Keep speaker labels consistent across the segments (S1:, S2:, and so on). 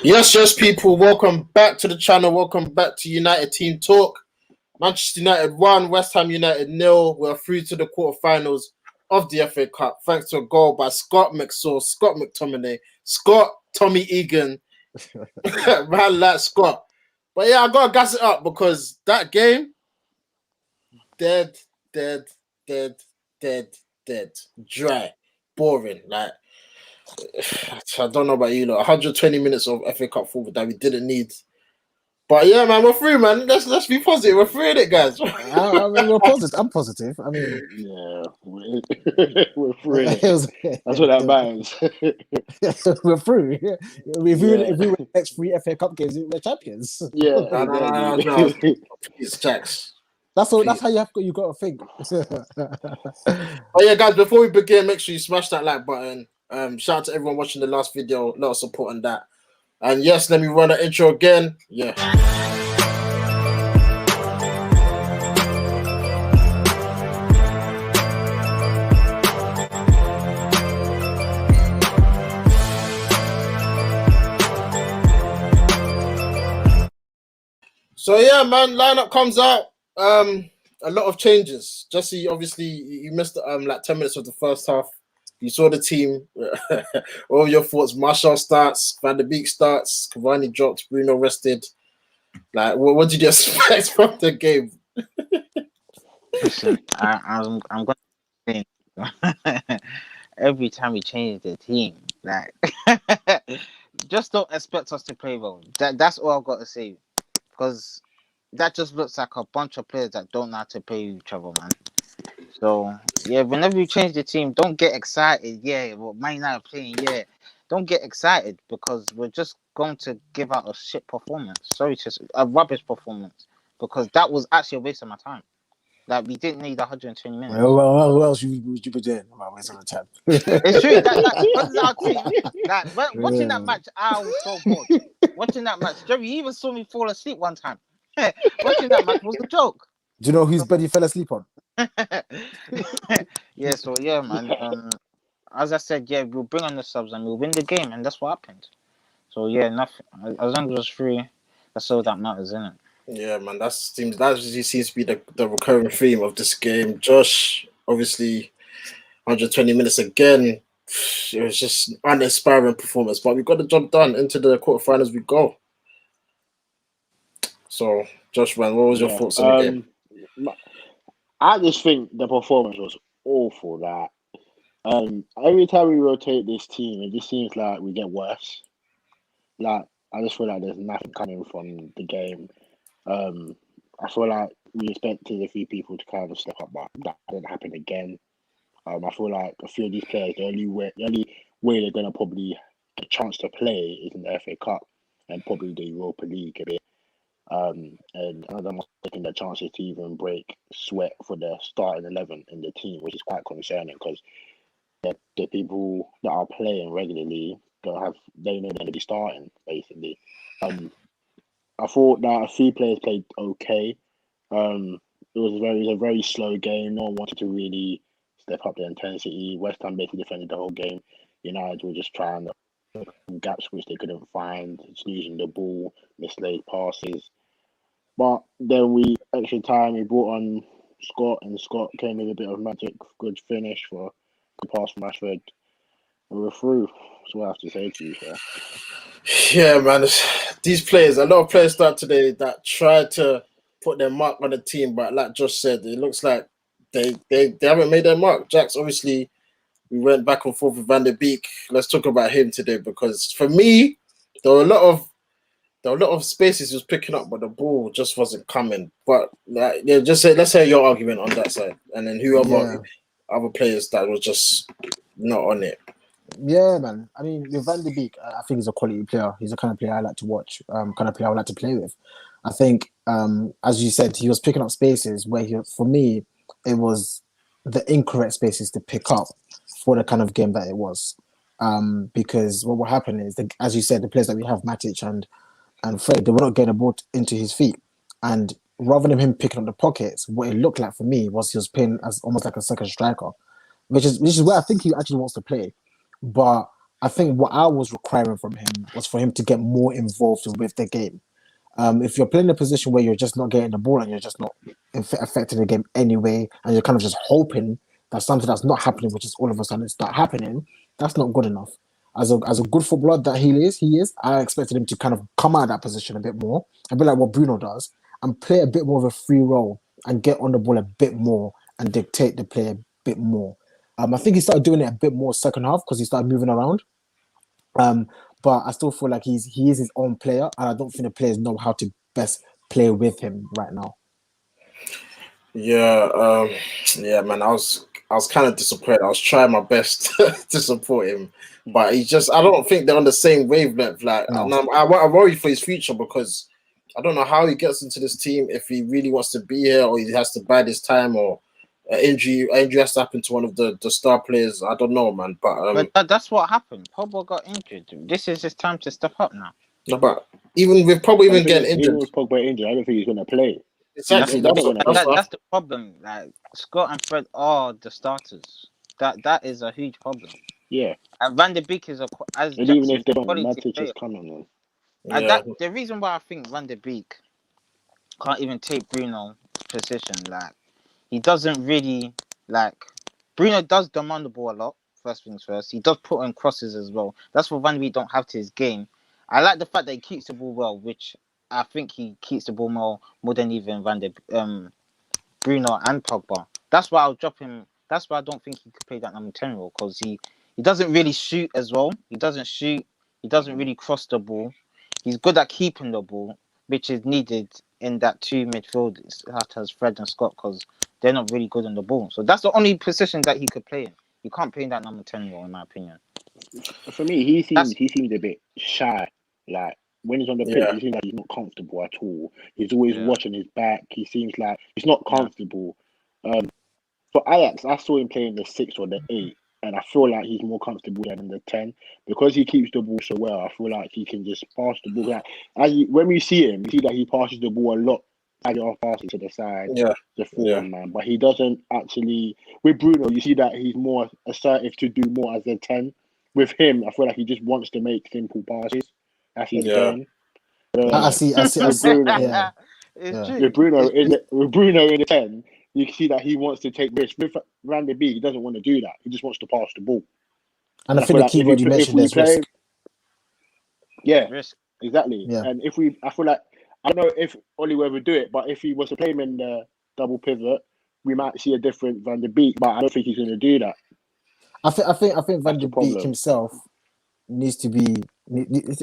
S1: Yes, people. Welcome back to the channel. Welcome back to United Team Talk. Manchester United 1, West Ham United 0. We're through to the quarterfinals of the FA Cup thanks to a goal by Scott Mctominay, Scott Tommy Egan, man like Scott. But yeah, I gotta gas it up because that game, dead, dry, boring. Like I don't know about you, 120 minutes of FA Cup football that we didn't need. But yeah, man, we're through, man. Let's be positive. We're through it, guys.
S2: We're positive. I'm positive. I mean,
S3: yeah, we're through it. That's what that matters.
S2: We're through. If we win the next 3 FA Cup games, we're champions.
S3: Yeah,
S1: no. Please, Jax.
S2: That's how you got to think.
S1: But yeah, guys, before we begin, make sure you smash that like button. Shout out to everyone watching the last video. A lot of support on that. And yes, let me run the intro again. Yeah. So yeah, man, lineup comes out. A lot of changes. Jesse, obviously, you missed like 10 minutes of the first half. You saw the team. All your thoughts. Martial starts. Van der Beek starts. Cavani dropped. Bruno rested. Like, what did you expect from the game?
S4: Listen, I'm going to say every time we change the team, like, just don't expect us to play well. That's all I've got to say, because that just looks like a bunch of players that don't know how to play with each other, man. So yeah, whenever you change the team, don't get excited. Yeah, well, Man United playing. Yeah, don't get excited because we're just going to give out a shit performance. Sorry, a rubbish performance, because that was actually a waste of my time. Like, we didn't need 120 minutes.
S2: Well, who else would you be doing? Waste of the time.
S4: It's true. Because our team, like, watching that match, I was so bored. Watching that match, Jerry, you even saw me fall asleep one time. Watching that match was a joke.
S2: Do you know whose bed you fell asleep on?
S4: Yeah, so yeah, man. As I said, yeah, we'll bring on the subs and we'll win the game, and that's what happened. So yeah, nothing. As long as it's free, that's all that matters, isn't it?
S1: Yeah, man. That seems to be the recurring theme of this game. Josh, obviously, 120 minutes again. It was just uninspiring performance, but we got the job done. Into the quarterfinals we go. So, Josh, man, what was your thoughts on the game?
S3: I just think the performance was awful. That every time we rotate this team, it just seems like we get worse. Like, I just feel like there's nothing coming from the game. I feel like we expected a few people to kind of step up, but that didn't happen again. I feel like a few of these players, the only way they're gonna probably get a chance to play is in the FA Cup and probably the Europa League a bit. And none of them are taking their chances to even break sweat for the starting 11 in the team, which is quite concerning because the people that are playing regularly they know they're going to be starting basically. I thought that a few players played okay. It was a very slow game. No one wanted to really step up the intensity. West Ham basically defended the whole game. United were just trying to gaps which they couldn't find, losing the ball, mislaid passes. But then extra time, we brought on Scott, and Scott came with a bit of magic, good finish for the pass from Rashford. And we're through. That's what I have to say to you, sir.
S1: Yeah, man. These players, a lot of players start today that try to put their mark on the team, but like Josh said, it looks like they haven't made their mark. Jax, obviously, we went back and forth with Van der Beek. Let's talk about him today because for me, there were a lot of spaces he was picking up, but the ball just wasn't coming. But like, yeah, let's hear your argument on that side, and then other players that were just not on it.
S2: Yeah, man. I mean, with Van der Beek, I think he's a quality player. He's the kind of player I like to watch. Kind of player I would like to play with. I think, as you said, he was picking up spaces where for me, it was the incorrect spaces to pick up for the kind of game that it was. Because what will happen is, as you said, the players that we have, Matic and Fred, they were not getting the ball into his feet. And rather than him picking up the pockets, what it looked like for me was he was playing as almost like a second striker, which is where I think he actually wants to play. But I think what I was requiring from him was for him to get more involved with the game. If you're playing a position where you're just not getting the ball and you're just not affecting the game anyway, and you're kind of just hoping that something that's not happening, which is all of a sudden start happening, that's not good enough. As a good footballer that he is, I expected him to kind of come out of that position a bit more, a bit like what Bruno does, and play a bit more of a free role and get on the ball a bit more and dictate the play a bit more. I think he started doing it a bit more second half because he started moving around. Um, but I still feel like he is his own player, and I don't think the players know how to best play with him right now.
S1: Yeah, yeah, man. I was kind of disappointed. I was trying my best to support him, but I don't think they're on the same wavelength. Like,
S2: No.
S1: and I worry for his future because I don't know how he gets into this team if he really wants to be here or he has to bide his time or injury has to happen to one of the star players. I don't know, man. But
S4: that's what happened. Pogba got injured. This is his time to step up now.
S1: no, but even with probably even getting
S3: Even
S1: injured,
S3: with Pogba injured, I don't think he's going to play.
S1: exactly.
S3: They're not going to play.
S4: That's the problem. Like Scott and Fred are the starters. That is a huge problem.
S3: Yeah.
S4: And Van der Beek is as
S3: And
S4: Jackson,
S3: even if they don't,
S4: quality
S3: Matic
S4: player.
S3: is coming on.
S4: And
S1: Yeah,
S4: the reason why I think Van der Beek can't even take Bruno's position, like he doesn't really like Bruno does demand the ball a lot. First things first, he does put in crosses as well. That's what Van der Beek don't have to his game. I like the fact that he keeps the ball well, which I think he keeps the ball more than even Bruno and Pogba. That's why I'll drop him. That's why I don't think he could play that number 10 role because he doesn't really shoot as well. He doesn't shoot. He doesn't really cross the ball. He's good at keeping the ball, which is needed in that two midfielders, such as Fred and Scott, because they're not really good on the ball. So that's the only position that he could play in. You can't play in that number 10 role, in my opinion.
S3: For me, he seems a bit shy. Like when he's on the pitch,
S1: yeah,
S3: he seems like he's not comfortable at all. He's always
S4: Yeah.
S3: watching his back. He seems like he's not comfortable. For Ajax, I saw him playing the 6 or the 8, and I feel like he's more comfortable than the 10 because he keeps the ball so well. I feel like he can just pass the ball. Like when we see him, you see that he passes the ball a lot. Off passing to the side,
S1: yeah,
S3: the forward man, but he doesn't actually. With Bruno, you see that he's more assertive to do more as a 10. With him, I feel like he just wants to make simple passes. That's his
S1: yeah.
S3: game.
S2: I see.
S3: With Bruno,
S2: Yeah.
S4: It's
S2: Yeah.
S4: true.
S3: with Bruno in the 10, you can see that he wants to take risks. With Van der Beek, he doesn't want to do that. He just wants to pass the ball.
S2: And I
S3: I
S2: think
S3: feel
S2: the
S3: like
S2: key word you mentioned is risk.
S3: yeah,
S4: Risk.
S3: exactly.
S2: Yeah.
S3: And I feel like I don't know if Oli will ever do it, but if he was to play him in the double pivot, we might see a different Van der Beek. But I don't think he's going to do that.
S2: I think Van
S3: That's
S2: der
S3: the
S2: Beek
S3: problem.
S2: himself needs to be.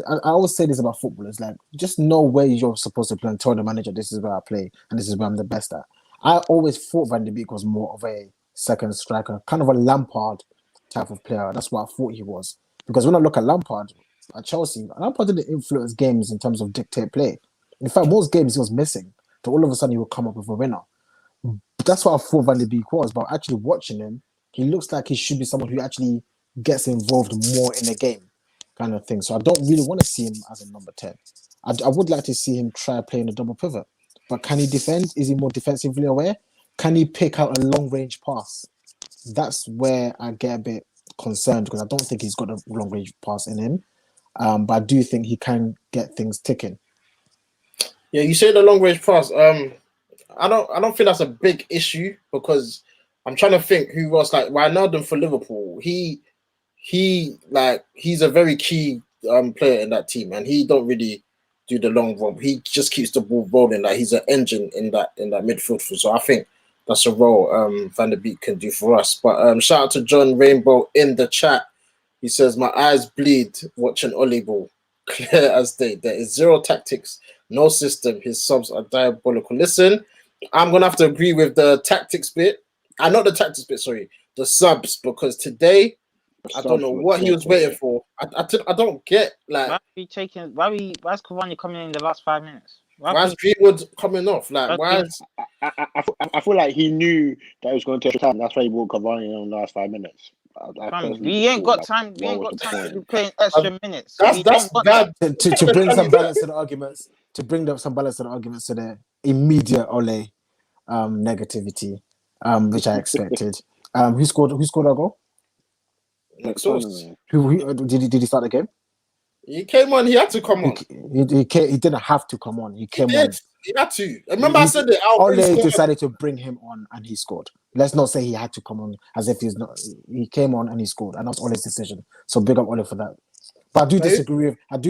S2: I always say this about footballers: like, just know where you're supposed to play and tell the manager this is where I play and this is where I'm the best at. I always thought Van der Beek was more of a second striker, kind of a Lampard type of player. That's what I thought he was. Because when I look at Lampard at Chelsea, Lampard didn't influence games in terms of dictate play. In fact, most games he was missing. So all of a sudden he would come up with a winner. That's what I thought Van der Beek was. But actually watching him, he looks like he should be someone who actually gets involved more in the game, kind of thing. So I don't really want to see him as a number 10. I would like to see him try playing a double pivot. But can he defend? Is he more defensively aware? Can he pick out a long range pass? That's where I get a bit concerned because I don't think he's got a long range pass in him. But I do think he can get things ticking.
S1: Yeah, you say the long range pass. I don't think that's a big issue because I'm trying to think who was like Wijnaldum for Liverpool. He's a very key player in that team, and he don't really do the long run. He just keeps the ball rolling. Like he's an engine in that midfield. So I think that's a role Van der Beek can do for us. But shout out to John Rainbow in the chat. He says my eyes bleed watching Oli ball. Clear as day. There is zero tactics, no system. His subs are diabolical. Listen, I'm gonna have to agree with the tactics bit. Not the tactics bit, sorry, the subs, because today I don't know what he was waiting for. I don't get like
S4: Why is Cavani coming in the last 5 minutes?
S1: why is Greenwood coming off? Like why is
S3: I feel like he knew that it was going to take time. That's why he brought Cavani in the last 5 minutes.
S4: We ain't got time. We ain't got time to be playing extra minutes.
S1: that's bad.
S2: To bring some balance to the arguments, to the immediate Ole negativity, which I expected. Who scored a goal?
S1: Next source.
S2: Did he start the game?
S1: He came on. He had to come on.
S2: He didn't have to come on. He came on.
S1: He had to. Remember, I said it.
S2: Ole decided to bring him on, and he scored. Let's not say he had to come on as if he's not. He came on and he scored, and that's Ole's decision. So big up Ole for that. But I do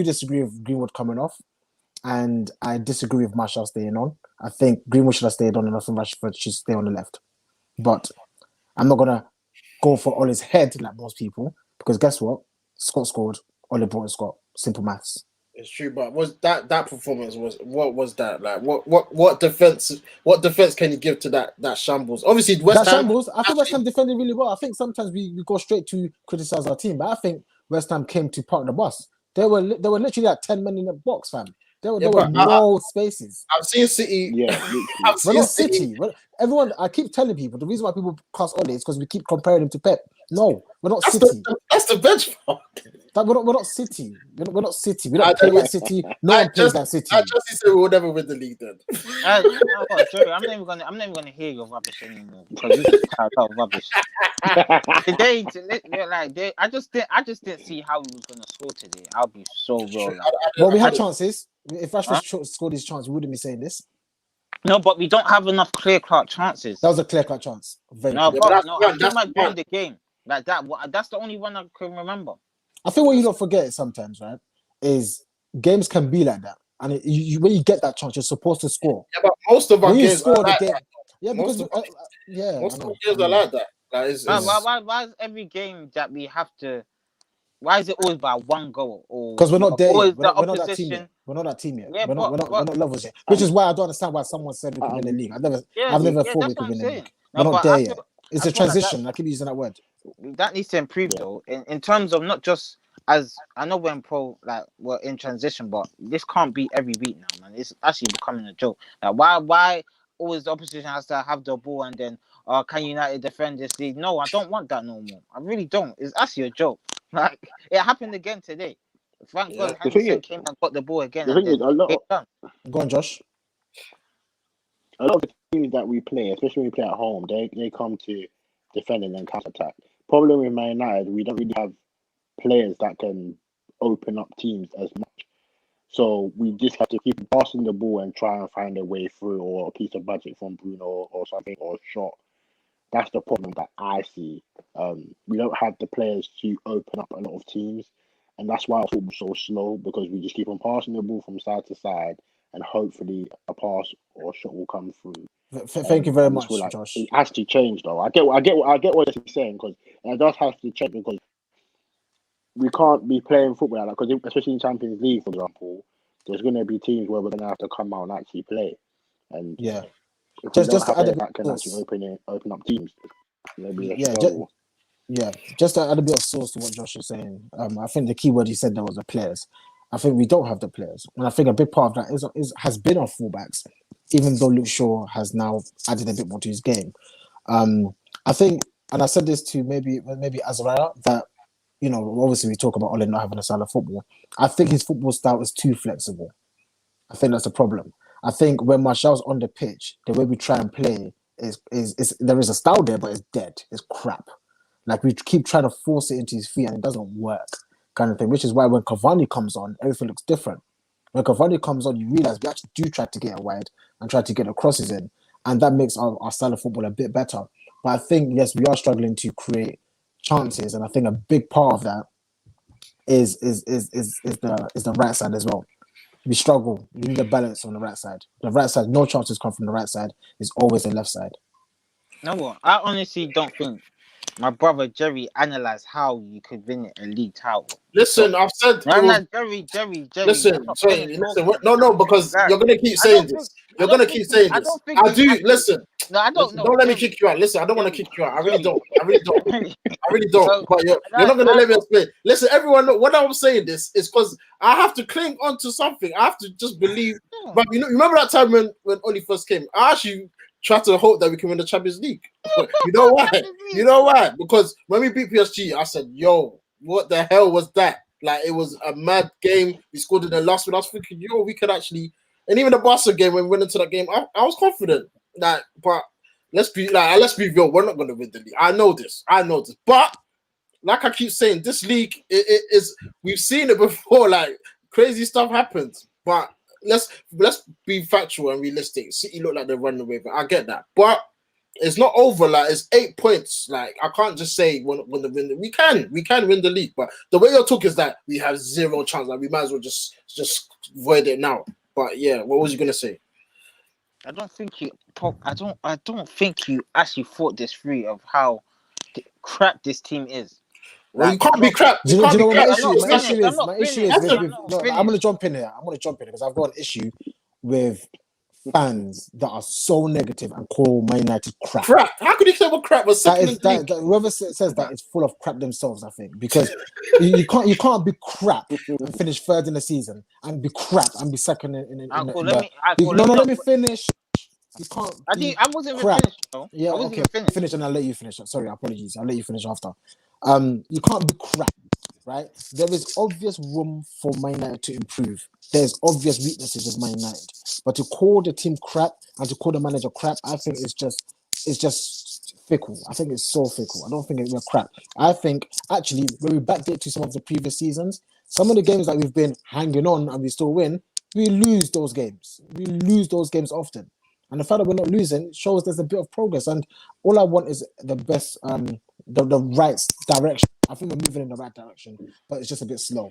S2: disagree with Greenwood coming off, and I disagree with Marshall staying on. I think Greenwood should have stayed on, and I think Rashford should stay on the left. But I'm not gonna go for Ole's head like most people, because guess what? Scott scored. Ole brought Scott. Simple maths.
S1: It's true, but was that performance what was that like? What defense can you give to that shambles? Obviously, West Ham shambles.
S2: I think West Ham defended really well. I think sometimes we go straight to criticize our team, but I think West Ham came to park the bus. They were literally like 10 men in the box, fam. There were no spaces.
S1: I've seen City.
S3: Yeah,
S2: we're not City. Everyone, I keep telling people the reason why people cast Ole is because we keep comparing him to Pep. No, we're not City.
S1: That's the benchmark.
S2: We're not City. We're not City. We don't play like City. No one plays like City.
S1: I just said we will never win the league then.
S4: Sorry, I'm never gonna hear your rubbish anymore because you just carried out rubbish. Today, I just didn't see how he was gonna score today. I'll be so real.
S2: Well, we had chances. If Rashford scored his chance, we wouldn't be saying this.
S4: No, but we don't have enough clear-cut chances.
S2: That was a clear-cut chance.
S4: I might win the game like that. That's the only one I can remember.
S2: I think what you don't forget sometimes, right, is games can be like that, and when you get that chance, you're supposed to score.
S1: Yeah, but most of our games
S2: score the game.
S1: That.
S2: Yeah, because
S1: most of our games are like that.
S4: Why is every game that we have to? Why is it always by one goal?
S2: Because we're not there. We're not that team
S4: opposition.
S2: yet. We're not that team yet.
S4: Yeah,
S2: we're not levels yet. Which is why I don't understand why someone said we could win the league. I've never thought we could win the league. We're not there yet. It's a transition. I keep using that word.
S4: That needs to improve though, in terms of not just as I know we're in transition, but this can't be every week now, man. It's actually becoming a joke. Like why always the opposition has to have the ball and then can United defend this league? No, I don't want that no more. I really don't. It's actually a joke. Like it happened again today. Frank Henderson came and got the ball again.
S2: Go on, Josh.
S3: A lot of the teams that we play, especially when we play at home, they come to defend and then counter attack. Problem with Man United, we don't really have players that can open up teams as much. So we just have to keep passing the ball and try and find a way through, or a piece of magic from Bruno or something, or a shot. That's the problem that I see. We don't have the players to open up a lot of teams, and that's why our football's so slow, because we just keep on passing the ball from side to side, and hopefully a pass or a shot will come through.
S2: Thank you very much, Josh.
S3: It has to change, though. I get what he's saying, because it does have to change, because we can't be playing football like that, because especially in Champions League, for example, there's going to be teams where we're going to have to come out and actually play. And just to add a bit that can actually open up teams.
S2: Just to add a bit of source to what Josh is saying. I think the key word he said there was the players. I think we don't have the players, and I think a big part of that has been our fullbacks, even though Luke Shaw has now added a bit more to his game. I think, and I said this to maybe Azariah, that obviously we talk about Ole not having a style of football. I think his football style is too flexible. I think that's a problem. I think when Martial's on the pitch, the way we try and play is there is a style there, but it's dead. It's crap. Like we keep trying to force it into his feet and it doesn't work, kind of thing. Which is why when Cavani comes on, everything looks different. When Cavani comes on, you realize we actually do try to get it wide and try to get the crosses in, and that makes our style of football a bit better. But I think yes, we are struggling to create chances, and I think a big part of that is the right side as well. We struggle. We need a balance on the right side. The right side, no chances come from the right side. It's always the left side.
S4: No, I honestly don't think my brother Jerry analysed how you could win a league title.
S1: Listen, I've said...
S4: Jerry.
S1: Listen, no, because you're going to keep saying this. You're going to keep saying this. Listen.
S4: No, I don't know.
S1: Don't let me kick you out. Listen, I don't want to kick you out. I really don't. But you're not going to let me explain. Listen, everyone, what I'm saying this is because I have to cling on to something. I have to just believe. But remember that time when Oli first came? I actually tried to hope that we can win the Champions League. You know why? Because when we beat PSG, I said, yo, what the hell was that? Like, it was a mad game. We scored in the last one. I was thinking, yo, we could actually... And even the Barca game, when we went into that game, I was confident. But let's be real. We're not going to win the league. I know this. But like I keep saying, this league it is. We've seen it before. Like crazy stuff happens, but let's be factual and realistic. City look like they're running away, but I get that, but it's not over. Like it's 8 points. Like I can't just say when the win. We can win the league, but the way you're talking is that we have zero chance. Like we might as well just void it now. But yeah, what was you gonna say?
S4: I don't think you. I don't think you actually thought this through of how crap this team is.
S1: Well, you
S4: Like,
S1: can't be crap.
S2: Do
S1: You
S2: you
S1: can't be
S2: know what my
S1: crap.
S2: issue?
S4: I'm not
S2: My
S4: finished.
S2: issue
S4: I'm
S2: is
S4: not
S2: my issue
S4: finished.
S2: is
S1: That's
S2: with.
S1: a,
S4: I'm not
S2: No, I'm
S4: finished.
S2: gonna jump in here. I'm gonna jump in because I've got an issue with fans that are so negative and call Man United crap.
S1: crap. How could you say what crap was
S2: That
S1: second
S2: is
S1: in the league?
S2: that whoever says that is full of crap themselves. I think because you can't be crap and finish third in the season and be crap and be second in
S4: Cool.
S2: the.
S4: Cool,
S2: No,
S4: let me
S2: let
S4: not.
S2: me finish. You can't be
S4: I wasn't even
S2: crap.
S4: finished. No,
S2: Yeah,
S4: I wasn't
S2: okay.
S4: even finished.
S2: Finish and I'll let you finish. Sorry, apologies. I'll let you finish after. You can't be crap, right? There is obvious room for Man United to improve. There's obvious weaknesses with Man United, but to call the team crap and to call the manager crap, I think it's just fickle. I think it's so fickle. I don't think we're crap. I think actually when we backdate to some of the previous seasons, some of the games that we've been hanging on and we still win, we lose those games. We lose those games often. And the fact that we're not losing shows there's a bit of progress. And all I want is the best, the right direction. I think we're moving in the right direction, but it's just a bit slow.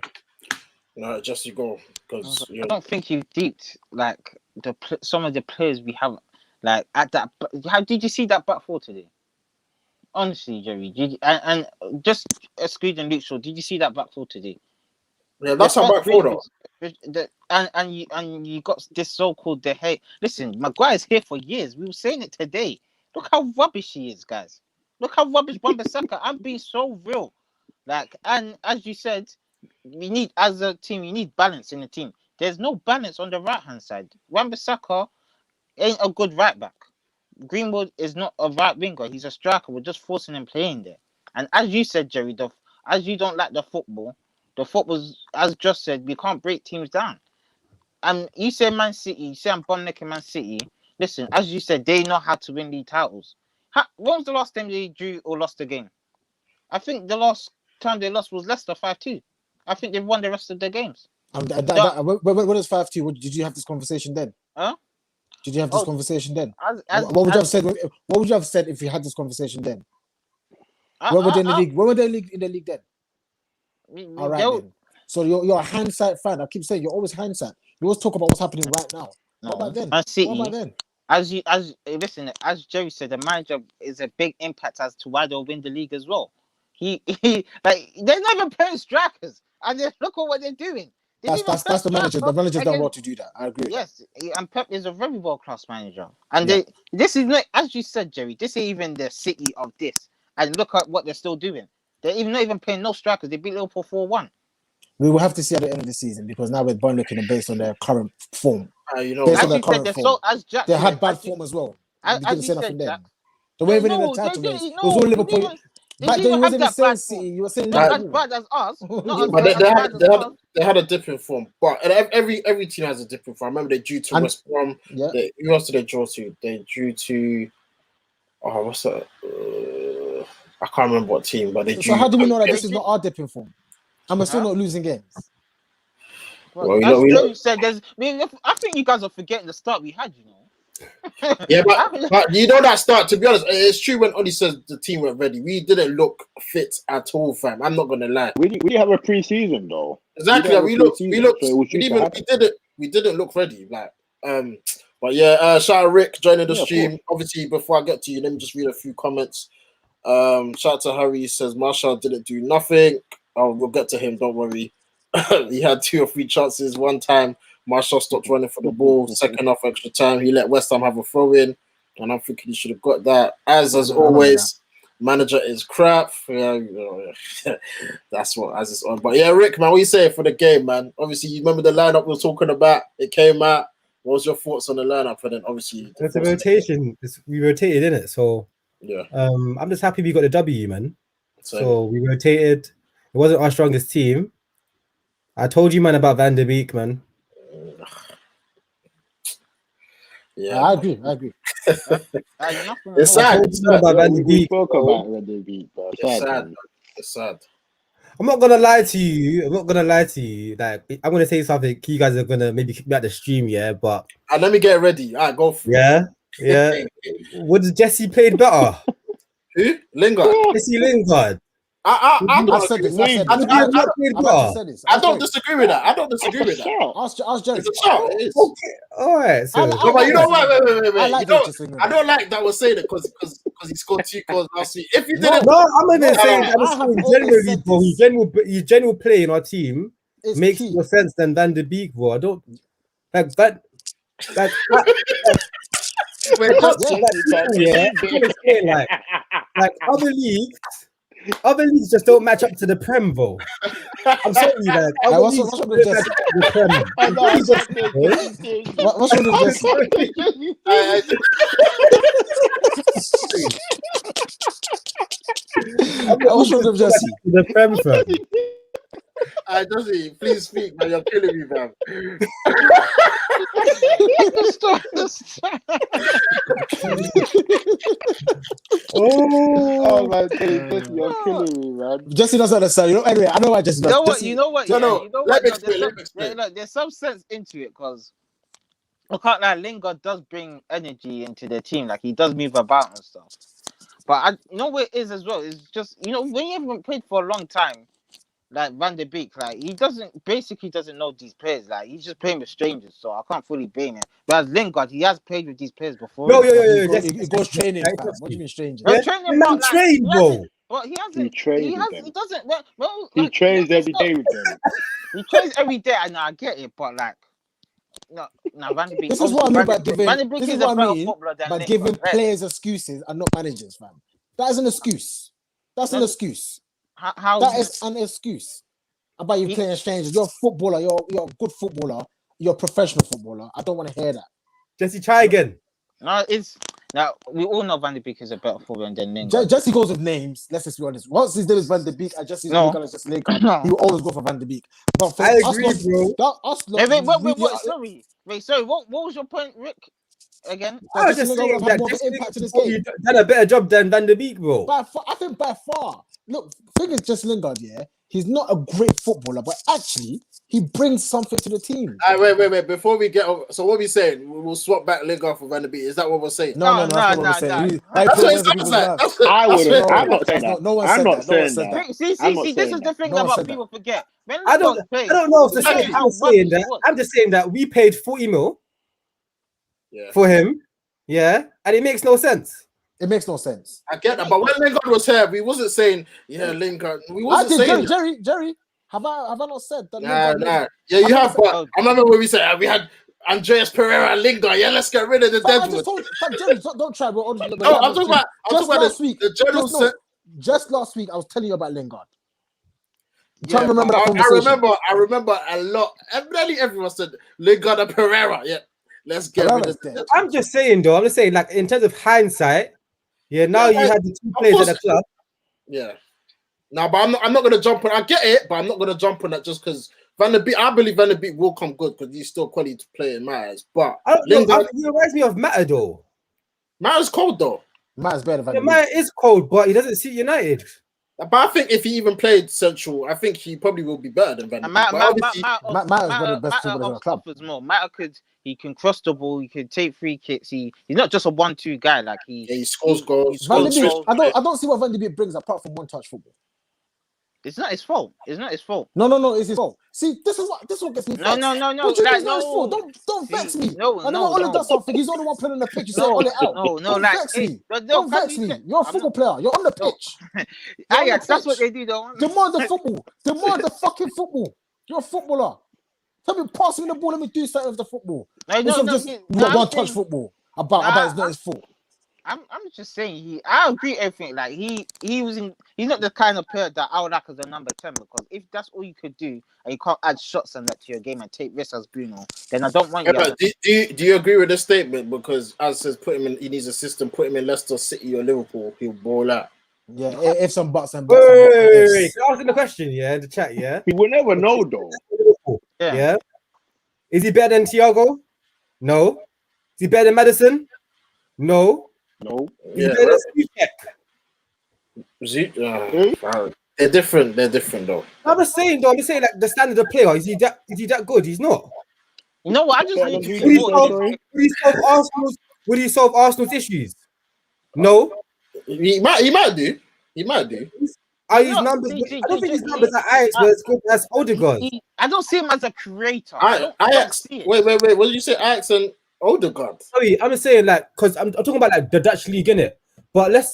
S1: No, just you go because
S4: I don't think you deeped like some of the players we have. Like at that, how did you see that back four today? Honestly, Jerry, and just excluding Luke Shaw, did you see that back four today?
S1: yeah, that's our back four though.
S4: And you got this so-called the hate. Listen, Maguire's here for years. We were saying it today. Look how rubbish he is, guys. Look how rubbish Wan-Bissaka. I'm being so real. Like, and as you said, we need as a team, you need balance in the team. There's no balance on the right-hand side. Wan-Bissaka ain't a good right back. Greenwood is not a right winger. He's a striker. We're just forcing him playing there. And as you said, Jerry, as you don't like the football's, as just said, we can't break teams down. And you say Man City, you say I'm bum necking Man City. Listen, as you said, they know how to win league titles. When was the last time they drew or lost a game? I think the last time they lost was Leicester 5-2. I think they've won the rest of their games.
S2: When it's 5-2, did you have this conversation then?
S4: Huh?
S2: Did you have this conversation then?
S4: What
S2: would you have said? What would you have said if you had this conversation then? When were they in the league? When were they in the league then? All right then. So you're a hindsight fan. I keep saying you're always hindsight. You always talk about what's happening right now.
S4: No,
S2: what about then?
S4: Man City,
S2: what about then?
S4: Listen, as Jerry said, the manager is a big impact as to why they'll win the league as well. He like they're not even playing strikers, and then look at what they're doing.
S2: That's the manager. The manager's done well to do that. I agree.
S4: Yes, and Pep is a very world class manager. And this is not, as you said, Jerry. This is even the City of this. And look at what they're still doing. They're not even playing no strikers. They beat Liverpool 4-1.
S2: We will have to see at the end of the season because now we're born looking based on their current form.
S1: Based
S2: on their current form, they had bad form as well. We didn't say nothing then. The way we winning the title race, it was all Liverpool. Back then, you wasn't even saying City. You were saying
S4: not as bad as us.
S1: They had a different form, but every team has a different form. I remember they drew to West Brom.
S2: Yeah.
S1: Who else did they draw to? They drew to. Oh, what's that? I can't remember what team, but they drew.
S2: So how do we know that this is not our dipping form? And we're still not losing games.
S4: Well, as you said, I think you guys are forgetting the start we had.
S1: Yeah, but you know that start. To be honest, it's true when Oli says the team weren't ready. We didn't look fit at all, fam. I'm not gonna lie.
S3: We have a pre-season though.
S1: Exactly. We didn't look ready. Like, but yeah. Shout out Rick joining the stream. Obviously, before I get to you, let me just read a few comments. Shout out to Harry. He says Marshall didn't do nothing. Oh, we'll get to him. Don't worry. He had 2 or 3 chances. One time, Marshall stopped running for the ball. Second half extra time, he let West Ham have a throw in, and I'm thinking he should have got that. As always, manager is crap. Yeah, that's what as it's on. But yeah, Rick, man, what you say for the game, man? Obviously, you remember the lineup we were talking about. It came out. What was your thoughts on the lineup? And then obviously
S5: the rotation. We rotated in it, so
S1: yeah.
S5: I'm just happy we got the W, man.
S1: Same.
S5: So we rotated. It wasn't our strongest team. I told you, man, about Van der Beek, man.
S1: Yeah,
S2: I agree.
S1: It's sad.
S3: We spoke about Van der Beek, but
S1: it's sad. It's sad.
S5: I'm not gonna lie to you. Like, I'm gonna say something. You guys are gonna maybe kick me out the stream, yeah. But
S1: And let me get ready. All right, go for
S5: yeah. Would Jesse played better?
S1: Who? Lingard.
S5: Jesse Lingard.
S1: I
S2: I've
S1: don't
S2: said
S1: agree.
S2: this. I've said
S1: I,
S2: this.
S5: Would he have
S1: I,
S5: not played
S2: I've actually
S5: better?
S2: said this.
S1: I don't disagree with that. I don't disagree with that.
S2: Ask Jerry.
S1: It's a shout. It is.
S5: Okay, all right. So
S2: I
S1: But you know
S2: like
S1: what?
S2: Jesse
S1: Wait.
S2: I like
S1: You know,
S2: Jesse Lingard.
S1: I don't like that we're saying it because he scored 2 goals last week. If you
S2: No,
S1: didn't,
S5: No, I'm not even
S2: No,
S5: saying
S2: I
S5: that. I'm
S2: have
S5: saying
S2: always
S5: generally,
S2: said
S5: bro.
S2: this.
S5: His general play in our team
S2: It's
S5: makes
S2: key.
S5: more sense than Van de Beek, bro. I don't like that. That
S1: wait, just
S2: Yeah.
S5: I'm trying to explain, like other leagues just don't match up to the Prem, bro. I'm sorry, like other
S2: what's
S5: leagues
S2: wrong
S5: don't
S2: with
S5: match
S2: Jesse?
S5: up to the Prem.
S3: I know.
S5: It's just, bro.
S2: What's wrong with Jesse?
S1: I
S2: What's wrong with Jesse?
S5: To the Prem, fam.
S1: just please speak, man. You're killing me, man.
S3: Oh man, you're killing me, man.
S2: Jesse doesn't understand. Anyway, I know why Jesse
S4: You know
S2: does.
S4: what?
S2: Jesse,
S4: You know what?
S1: No,
S4: Yeah,
S1: no,
S4: you know
S1: let
S4: what?
S1: me
S4: No,
S1: explain, let me explain.
S4: look, there's some sense into it because I can't lie. Lingard does bring energy into the team. Like he does move about and stuff. But you know what it is as well. It's just when you haven't played for a long time, like Van de Beek, like he doesn't know these players. Like he's just playing with strangers, so I can't fully blame him. But as Lingard, he has played with these players before.
S5: Yo,
S2: he goes training,
S5: Jesse,
S2: fam. What do you mean strangers?
S4: No,
S5: Yeah,
S4: training,
S5: man,
S4: but like
S5: train,
S4: he
S5: bro.
S4: hasn't. But he hasn't.
S3: trains
S4: He
S3: with
S4: has.
S3: them.
S4: He doesn't. Well,
S3: He
S4: like,
S3: trains
S4: yeah,
S3: every day with them.
S4: He trains every day. I know. I get it, but like, no, Van de Beek.
S2: This is what I mean by giving.
S4: Van de Beek
S2: This is
S4: is a
S2: what I
S4: better
S2: mean
S4: footballer than
S2: by
S4: Lingard.
S2: giving
S4: Right?
S2: players excuses and not managers, fam. That is an excuse. That's an
S4: No,
S2: excuse.
S4: How
S2: That is an excuse. About you
S4: He-
S2: playing strangers. You're a footballer. You're a good footballer. You're a professional footballer. I don't want to hear that.
S5: Jesse, try again.
S4: No, it's now we all know Van de Beek is a better footballer than Lingard.
S2: Jesse goes with names. Let's just be honest. Once his name is Van de Beek, and Jesse's
S4: No.
S2: Lingard is just Lingard.
S4: No.
S2: He will always go for Van de Beek. But for
S5: I
S2: us
S5: agree,
S2: lot-
S5: bro.
S2: us lot,
S4: Hey, wait,
S2: we-
S4: what? Sorry. What was your point, Rick? Again?
S5: I was
S2: Jesse
S5: just
S2: Lingard
S5: saying
S2: would have
S5: that
S2: more of an
S5: Jesse
S2: impact in this
S5: probably
S2: game.
S5: done a better job than Van de Beek, bro.
S2: I think by far. Look, thing is just Lingard, yeah. He's not a great footballer, but actually he brings something to the team.
S1: Wait. Before we get over, so what we saying? We'll swap back Lingard for Van de Beek. Is that what we're saying?
S2: No, that's not what we're saying.
S1: That's what it sounds like.
S3: I wouldn't. I'm not saying
S2: No,
S3: that.
S2: no one
S3: I'm
S2: said
S3: not
S2: that. No one
S3: saying
S2: said
S3: that.
S2: that.
S4: See,
S3: I'm not
S4: this
S3: saying
S4: is the thing
S2: No one
S4: about
S2: said
S4: people forget. When
S5: I don't know if to
S4: forget
S5: say
S4: how
S5: I'm saying
S4: rubbish
S5: that.
S4: he was.
S5: I'm just saying that we paid 40 mil
S1: Yeah,
S5: for him, yeah, and it makes no sense.
S2: It makes no sense.
S1: I get that. But when Lingard was here, we wasn't saying, yeah, Lingard. We
S2: I
S1: wasn't
S2: did,
S1: saying
S2: Jerry. Have I not said that?
S1: Nah.
S2: Lingard,
S1: Yeah, you
S2: I
S1: have. But I remember when we said we had Andreas Pereira and Lingard. Yeah, let's get rid of the
S2: Fam, I
S1: Deadwood.
S2: just told Jerry, don't try.
S1: No, I'm talking about the general sense.
S2: Just last week, I was telling you about Lingard. I'm
S1: Yeah,
S2: trying to remember that
S1: I
S2: conversation.
S1: remember a lot. Nearly everyone said Lingard and Pereira. Yeah, let's get rid of
S2: Pereira's
S1: it.
S5: I'm just saying, though. I'm just saying, like in terms of hindsight, yeah. Now
S1: Yeah,
S5: you had the two
S1: of
S5: players at
S1: course.
S5: the club.
S1: Yeah. Now, but I'm not gonna jump on. I get it, but I'm not gonna jump on that just because Van der Beek. I believe Van der Beek will come good because he's still quality to play in matters. But Lingard,
S5: He reminds me of Matter, though.
S1: matters cold though.
S2: Matt's better than
S5: Yeah, Matter is cold, but he doesn't suit United.
S1: But I think if he even played central, I think he probably will be better than Van der Beek. But obviously,
S2: Matt's one of the best footballers in the club.
S4: As well. He can cross the ball. He can take free kicks. He's not just a 1-2 guy. Like
S1: he scores goals.
S2: Van de
S1: scores
S2: Beek,
S1: goals.
S2: I don't see what Van de Beek brings apart from one-touch football.
S4: It's not his fault.
S2: No, it's his fault. See, this is what gets me.
S4: No.
S2: What do you mean it's not his fault? Don't vex me. I know Ollie does something. He's the only one playing on the pitch. You say Ollie out. Don't vex me. Don't vex me. You're a football player. You're on the pitch.
S4: Ajax, that's what they do, though.
S2: Demand the football. Demand the fucking football. You're a footballer. Tell me, pass me the ball. Let me do something with the football. One-touch football. About it's not his fault.
S4: I'm just saying I agree everything. Like he's not the kind of player that I would like as a number 10 because if that's all you could do and you can't add shots and that to your game and take risks as Bruno, then I don't want you.
S1: Do you agree with this statement? Because as says, he needs a system. Put him in Leicester City or Liverpool, he'll ball out.
S2: Yeah, if some buts and
S5: Wait,
S2: buts.
S5: can I ask him the question? Yeah, in the chat. Yeah,
S3: We will never know though.
S5: Yeah. Is he better than Thiago? No. Is he better than Madison? No.
S3: No.
S5: Is he better than Ziyech?
S1: They're different. They're different though.
S5: I'm just saying like the standard of player. Is he that good? He's not.
S4: You know what? I just
S3: Better
S4: need
S3: than
S4: to
S3: who
S5: Would
S3: they
S5: he
S3: play,
S4: support
S5: solve?
S3: sorry?
S5: Would he solve Arsenal's issues? No.
S1: He might do. He might do.
S5: Are his
S4: No,
S5: numbers?
S4: G,
S5: I don't think
S4: G,
S5: his
S4: G,
S5: numbers at Ajax were as good as Odegaard.
S4: I don't see him as a creator. I don't
S1: Ajax.
S4: see it.
S1: Wait. What did you say? Ajax and Odegaard.
S5: Sorry, I'm just saying like because I'm talking about like the Dutch league, innit? But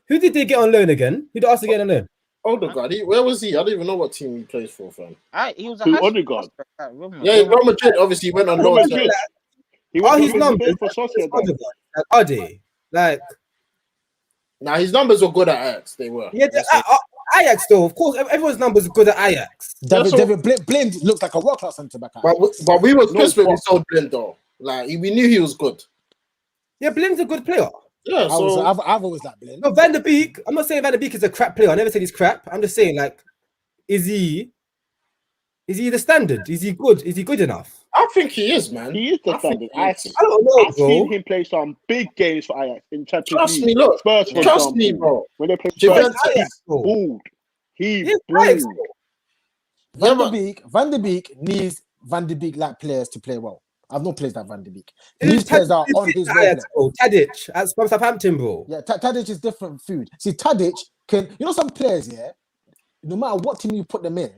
S5: who did they get on loan again? Who did Arsenal get on loan?
S1: Odegaard. Where was he? I don't even know what team he plays for, fam.
S4: He was a
S3: Who,
S4: high
S3: Odegaard?
S4: prospect at Real Madrid.
S1: Yeah, Real Madrid. Obviously, went on
S3: Real
S1: loan.
S3: Madrid. He
S5: Are
S3: went
S5: his
S3: to
S5: numbers
S3: for Sociedad.
S5: Odegaard? Like, are they? Like,
S1: Now his numbers were good at Ajax. They were.
S5: yeah, Ajax though. Of course, everyone's numbers are good at Ajax.
S2: David Blind looks like a world class centre back.
S1: But we were
S3: No,
S1: pissed when we
S3: but-
S1: sold Blind though. Like we knew he was good.
S5: Yeah, Blind's a good player.
S1: Yeah. So
S2: I've always liked Blind.
S5: No, Van der Beek. I'm not saying Van der Beek is a crap player. I never said he's crap. I'm just saying like, is he the standard? Is he good? Is he good enough?
S1: I think he is, man.
S3: He is the
S1: I think
S3: standard.
S1: he is.
S5: I don't know,
S3: I've
S5: bro.
S3: seen him play some big games for Ajax in Champions
S1: Trust
S3: League.
S1: me, look.
S3: Spurs, for
S1: Trust
S3: example,
S1: me, bro.
S3: when they play
S1: Juventus.
S3: Spurs,
S5: Ajax, bro.
S3: balled. He
S5: Yeah,
S3: balled.
S5: Ajax, bro.
S2: Van de Beek needs Van de Beek like players to play well. I've not played that Van de Beek.
S5: It is
S2: These players are on his
S5: Ajax,
S2: wavelength.
S5: bro. Tadic at Southampton, bro.
S2: Yeah, Tadic is different food. See, Tadic can, some players, yeah, no matter what team you put them in,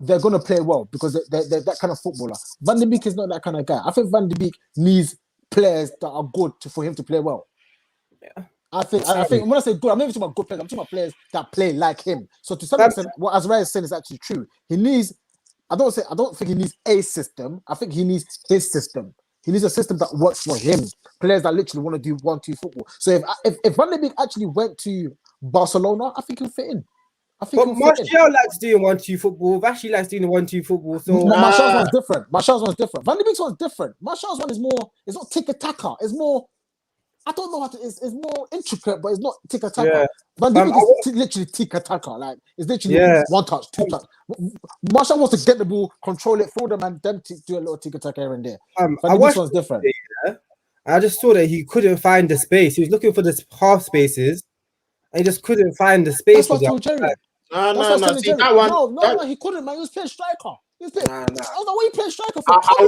S2: they're going to play well because they're that kind of footballer. Van de Beek is not that kind of guy. I think Van de Beek needs players that are good for him to play well.
S5: Yeah.
S2: I think when I say good, I'm not even talking about good players. I'm talking about players that play like him. So to some extent, what Azrael is saying is actually true. He needs. I don't think he needs a system. I think he needs his system. He needs a system that works for him. Players that literally want to do 1-2 football. So if Van de Beek actually went to Barcelona, I think he'll fit in.
S5: But Martial likes doing 1-2 football. Vashi likes doing 1-2 football. So
S2: Martial's one's different. Van de Beek's one's different. Martial's one is more. It's not tick-a-taka. It's more. I don't know how to. It's more intricate, but it's not tick-a-taka.
S5: Yeah.
S2: Van de Beek is literally tick-a-taka. Like it's literally 1 touch, 2 touch. Martial wants to get the ball, control it for them, and then do a little tick-a-taka here and there. Van de Beek's one's different.
S5: I just saw that he couldn't find the space. He was looking for the half spaces, and he just couldn't find the space.
S2: That's what I told Jerry.
S1: No. See that one?
S2: No, he couldn't, man. He was playing striker. He was playing. I don't know what he playing striker for.
S1: I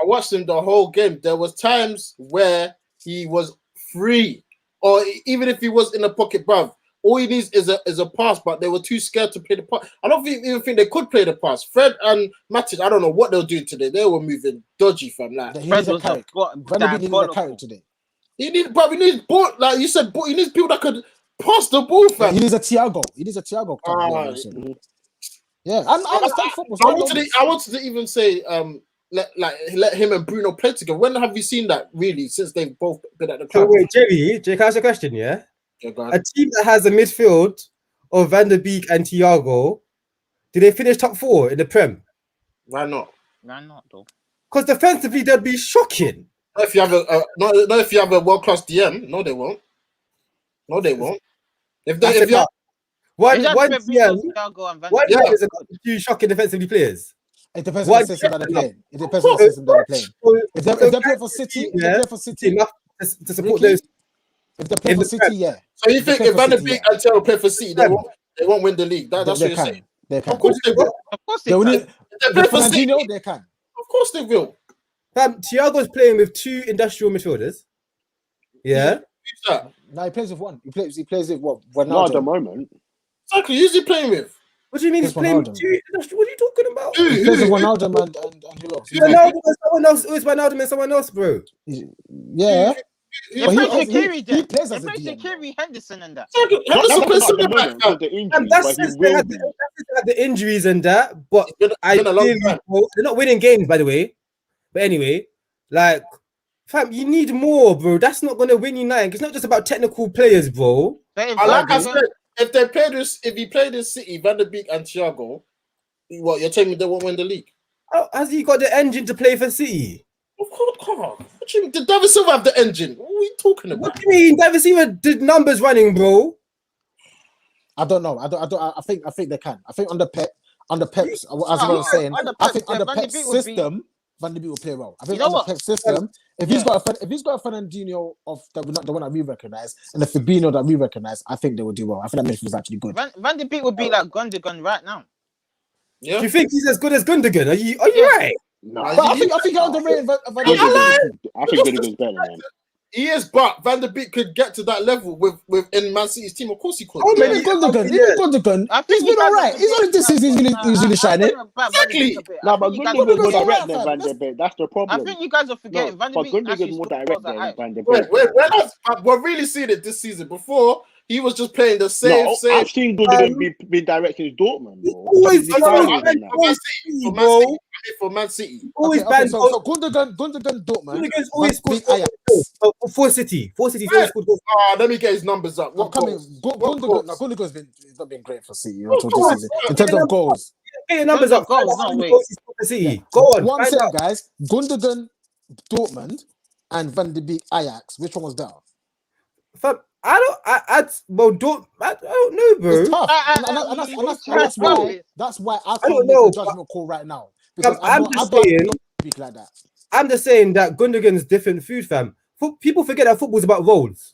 S1: watched him the whole game. There was times where he was free, or even if he was in the pocket, bruv, all he needs is a pass. But they were too scared to play the pass. I don't even think they could play the pass. Fred and Matic, I don't know what they'll do today. They were moving dodgy, fam. Like
S2: he needs a carry. Van de Beek needs a carry today.
S1: He needs ball. Like you said, he needs people that could pass the ball, fam.
S2: He needs a Thiago. Yeah, I understand football.
S1: I wanted to even say, let him and Bruno play together. When have you seen that really? Since they've both been at the club.
S5: So wait, Jerry, can I ask a question? Yeah, a team that has a midfield of Van der Beek and Thiago, do they finish top 4 in the Prem?
S1: Why not?
S4: Why not though?
S5: Because defensively, they'd be shocking.
S1: Not if you have a world class DM, no, they won't. No, they won't. If you have
S5: one DM is two shocking defensively players.
S2: It depends on the system that they're playing. It depends on the system that they're playing. If they're playing for City,
S5: enough to support those.
S2: If they're playing for City, yeah.
S1: So you think if Van der Beek and Thiago play for City, they won't win the league? That's what you're saying.
S2: They can.
S1: Of course they will.
S4: Of course they can.
S1: They play for City.
S2: They can.
S1: Of course they will.
S5: Thiago's playing with 2 industrial midfielders. Yeah.
S2: No, he plays with one. He plays with what? Ronaldo.
S3: Not at the moment.
S1: Exactly. Who's he playing with?
S5: What do you mean he's playing with 2 industrial? What are you talking about?
S2: He plays with Ronaldo and who else?
S5: Ronaldo and someone else. Who's Ronaldo and someone else, bro?
S2: Yeah.
S4: He plays Shaqiri then.
S2: He plays as a
S4: plays
S2: DM.
S4: Shaqiri, Henderson and that.
S1: Henderson plays
S3: At the
S1: centre back.
S3: moment with the injuries,
S5: That's
S3: but he
S5: since they
S3: will
S5: had
S3: be.
S5: the injuries and that. But
S1: It's been a long time.
S5: they're not winning games, by the way. But anyway, like, fam, you need more, bro. That's not gonna win you nothing. It's not just about technical players, bro.
S1: Like I said, if he played in City, Van der Beek and Thiago, what you're telling me they won't win the league?
S5: Oh, has he got the engine to play for City?
S1: Of course, come on. What you mean? Did David Silva have the engine? What are we talking about?
S5: What do you mean? David Silva did numbers running, bro.
S2: I don't know. I think they can. I think under Pep's, as I was saying, I think under Pep's system, Van de Beek will play well. I think
S4: You know
S2: under
S4: what?
S2: Pep's system, if he's got a Fernandinho of the one that we recognize and the Fabinho that we recognize, I think they will do well. I think that midfield is actually good.
S4: Van de Beek would be like Gundogan right now.
S1: Yeah.
S5: Do you think he's as good as Gundogan? Are you
S4: Yeah.
S5: right?
S3: No,
S2: But I think you're underrating Van de Beek.
S3: I think Gundogan's better than him.
S1: He is, but Van der Beek could get to that level with in Man City's team. Of course he could.
S2: Oh,
S5: Yeah.
S2: even Gundogan,
S4: I
S2: he's
S4: think
S2: been alright. He's only this season he's really shining.
S1: Exactly.
S3: No, but Gundogan's more direct than
S2: fam.
S3: Van der Beek. That's the
S4: I
S3: problem.
S4: think you guys are
S3: No,
S4: forgetting Van de
S3: but
S4: Beek
S3: Gundogan's
S4: actually
S3: more
S4: scored
S3: direct
S4: goals at
S3: than
S4: Ajax.
S3: Van der Beek.
S1: We're really seeing it this season. Before he was just playing the
S3: No,
S1: same.
S3: I've seen Gundogan be direct since Dortmund, bro.
S5: Always
S3: He's faster than that.
S1: For Man City.
S5: Always
S2: Okay,
S5: banned
S2: so Gundogan, Dortman,
S5: Gundogan's always
S2: Van
S5: scored
S2: Beek, Ajax.
S5: goals. For City. For City's always scored goals.
S1: Let me get his numbers up. What goals?
S2: Gundogan's not been great for City until this season in terms of goals.
S5: Get your numbers up.
S4: Goals,
S5: How
S4: no,
S5: many
S4: wait.
S5: goals he's scored for City? Go on.
S2: One
S5: find
S2: second,
S5: out.
S2: guys. Gundogan, Dortmund, and Van de Beek, Ajax. Which one was better?
S5: Fam, I don't know, bro.
S2: It's tough, and that's why I
S5: don't
S2: can't make
S5: know,
S2: a judgment call right now because
S5: I'm
S2: I've
S5: just
S2: got
S5: saying-
S2: Beek like that.
S5: I'm just saying that Gundogan's different food, fam. People forget that football's about roles.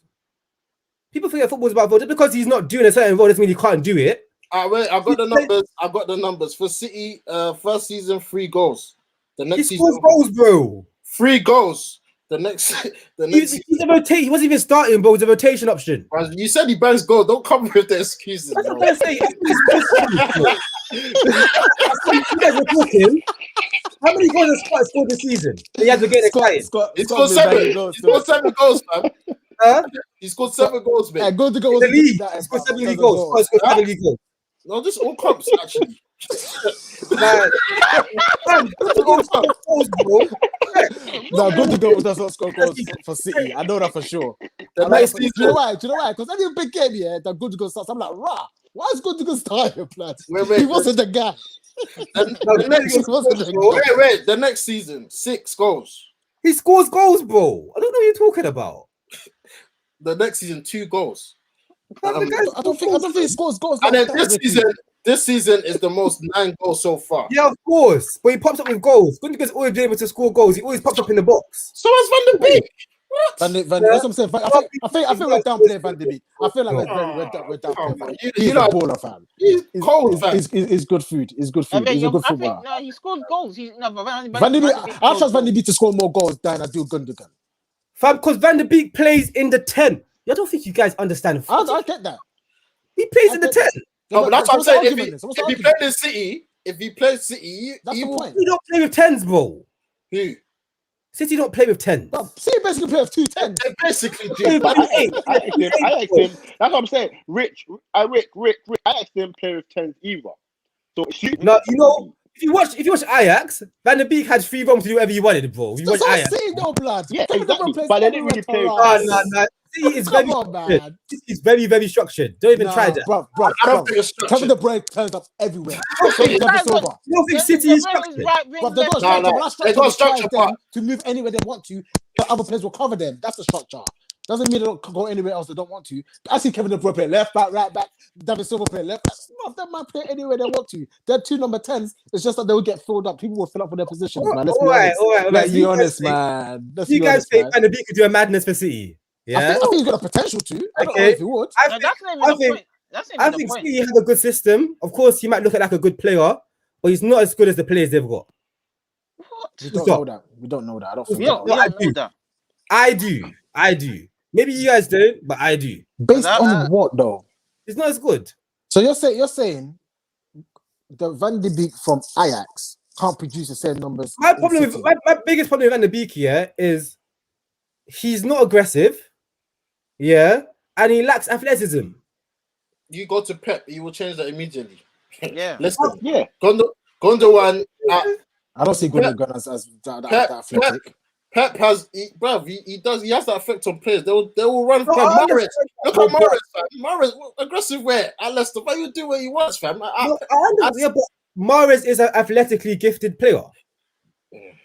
S5: People forget football's about roles. Just because he's not doing a certain role doesn't mean he can't do it.
S1: Wait, I've got the numbers for City. First season, 3 goals. The
S5: He
S1: next
S5: scores
S1: season,
S5: goals, bro.
S1: 3 goals. The next
S5: He's a rotate. He wasn't even starting, bro. It's a rotation option.
S1: You said he bangs goals. Don't come with the excuses.
S5: That's
S1: Bro.
S5: what I'm saying. You guys were talking. How many goals has Scott scored this season? He has to get excited.
S1: He scored 7. He scored 7 goals, man.
S5: Huh?
S1: He scored 7 goals, man.
S2: Yeah, Gundogan
S5: In
S2: was
S5: the league,
S2: that
S5: he scored 7
S2: in
S5: league
S2: terms of
S5: goals. Scott scored 7 league goals.
S1: No, just all comps actually.
S5: Man, goals, bro.
S2: No, Gundogan does not score goals for City. I know that for sure.
S1: The next
S2: Do you
S1: season,
S2: know why? Because any big game here that Gundogan starts, I'm like, rah. Why is Gundogan starting, blood?
S1: Wait,
S2: He wasn't the guy.
S1: the next,
S2: He wasn't the guy.
S1: wait. The next season, 6 goals.
S5: He scores goals, bro. I don't know what you're talking about.
S1: The next season, 2 goals.
S5: The guy's
S2: I don't think he scores goals.
S1: And
S2: like
S1: then
S2: that,
S1: this season is the most 9 goals so far.
S5: Yeah, of course. But he pops up with goals. Gundogan's always been able to score goals. He always pops up in the box.
S1: So is Van der Beek. What?
S2: That's what I'm saying. I think we're downplaying Van de Beek. I feel like we're downplaying Van de Beek. He's a baller, fam.
S1: He's cold, fam.
S2: He's good food. He's good food. He's a good footballer.
S4: No, he scores goals.
S2: Van de Beek, I trust Van de Beek to score more goals than I do Gundogan.
S5: Fam, because Van der Beek plays in the 10. I don't think you guys understand.
S2: I get that.
S5: He plays in the 10.
S1: No, but that's what I'm saying. If
S2: What's the
S1: he
S2: argument?
S1: played in City,
S2: That's the point.
S5: We don't play with 10s, bro.
S1: Who?
S5: City don't play with 10s.
S2: Bro, City basically play with 2 10s.
S1: They basically do.
S3: I asked him. That's what I'm saying. Rick. I asked him play with 10s either. So
S5: No, you know, if you watch Ajax, Van der Beek had 3 wrongs to do whatever you wanted, bro. If you watch
S2: That's what I'm
S5: Ajax.
S2: saying, though, blood.
S3: Yeah,
S2: Kevin De Bruyne
S3: exactly.
S2: plays
S3: But they didn't
S2: everywhere
S3: really
S2: to
S3: play.
S2: run.
S5: No. City is
S2: Come
S5: very
S2: on,
S5: structured.
S2: man.
S5: It's very, very structured. Don't even try that.
S2: Bro.
S1: I don't think it's
S2: Kevin
S1: structured.
S2: De Bruyne turns up everywhere.
S1: Okay,
S2: David Silva.
S5: You don't think City is structured?
S2: But they got
S1: No,
S2: structure.
S1: they got structure,
S2: Them to move anywhere they want to. But other players will cover them. That's the structure. Doesn't mean they don't go anywhere else they don't want to. I see Kevin De Bruyne play left back, right back. David Silva play left back. None of them might play anywhere they want to. They're 2 number 10s. It's just that they will get filled up. People will fill up for their positions, man. Let's be honest.
S5: All right.
S2: Let's be
S5: You guys
S2: honest,
S5: think-
S2: man. Let's
S5: You
S2: be
S5: guys
S2: honest,
S5: think
S2: man.
S5: Van der Beek could do a madness for City? Yeah.
S2: I think he's got the potential to. I don't know
S5: Okay.
S2: if he would.
S5: I
S4: No,
S5: think,
S4: that's not
S5: I
S4: even the
S5: think-
S4: point. That's
S5: I
S4: not even
S5: think
S4: the point.
S5: City have a good system. Of course, he might look like a good player, but he's not as good as the players they've got.
S2: We don't know that. We don't know that. I don't think
S4: We
S2: that.
S4: don't know that.
S5: I do. Maybe you guys don't, but I do.
S2: Based on what though?
S5: It's not as good.
S2: So you're saying the Van de Beek from Ajax can't produce the same numbers.
S5: My
S2: in
S5: problem with
S2: City?
S5: my biggest problem with Van der Beek here is he's not aggressive. Yeah. And he lacks athleticism.
S1: You go to Pep, he will change that immediately.
S4: Yeah.
S1: Listen,
S3: Yeah.
S1: Gundogan,
S2: I don't see Gundogan as that athletic.
S1: Pep has, he has that effect on players. They will run.
S5: No,
S1: Fam.
S5: I
S1: Mahrez, look
S5: understand.
S1: at Mahrez, fam. Mahrez, aggressive where? At Leicester, but you do what he wants, fam.
S5: No, I understand, yeah, but Mahrez is an athletically gifted player.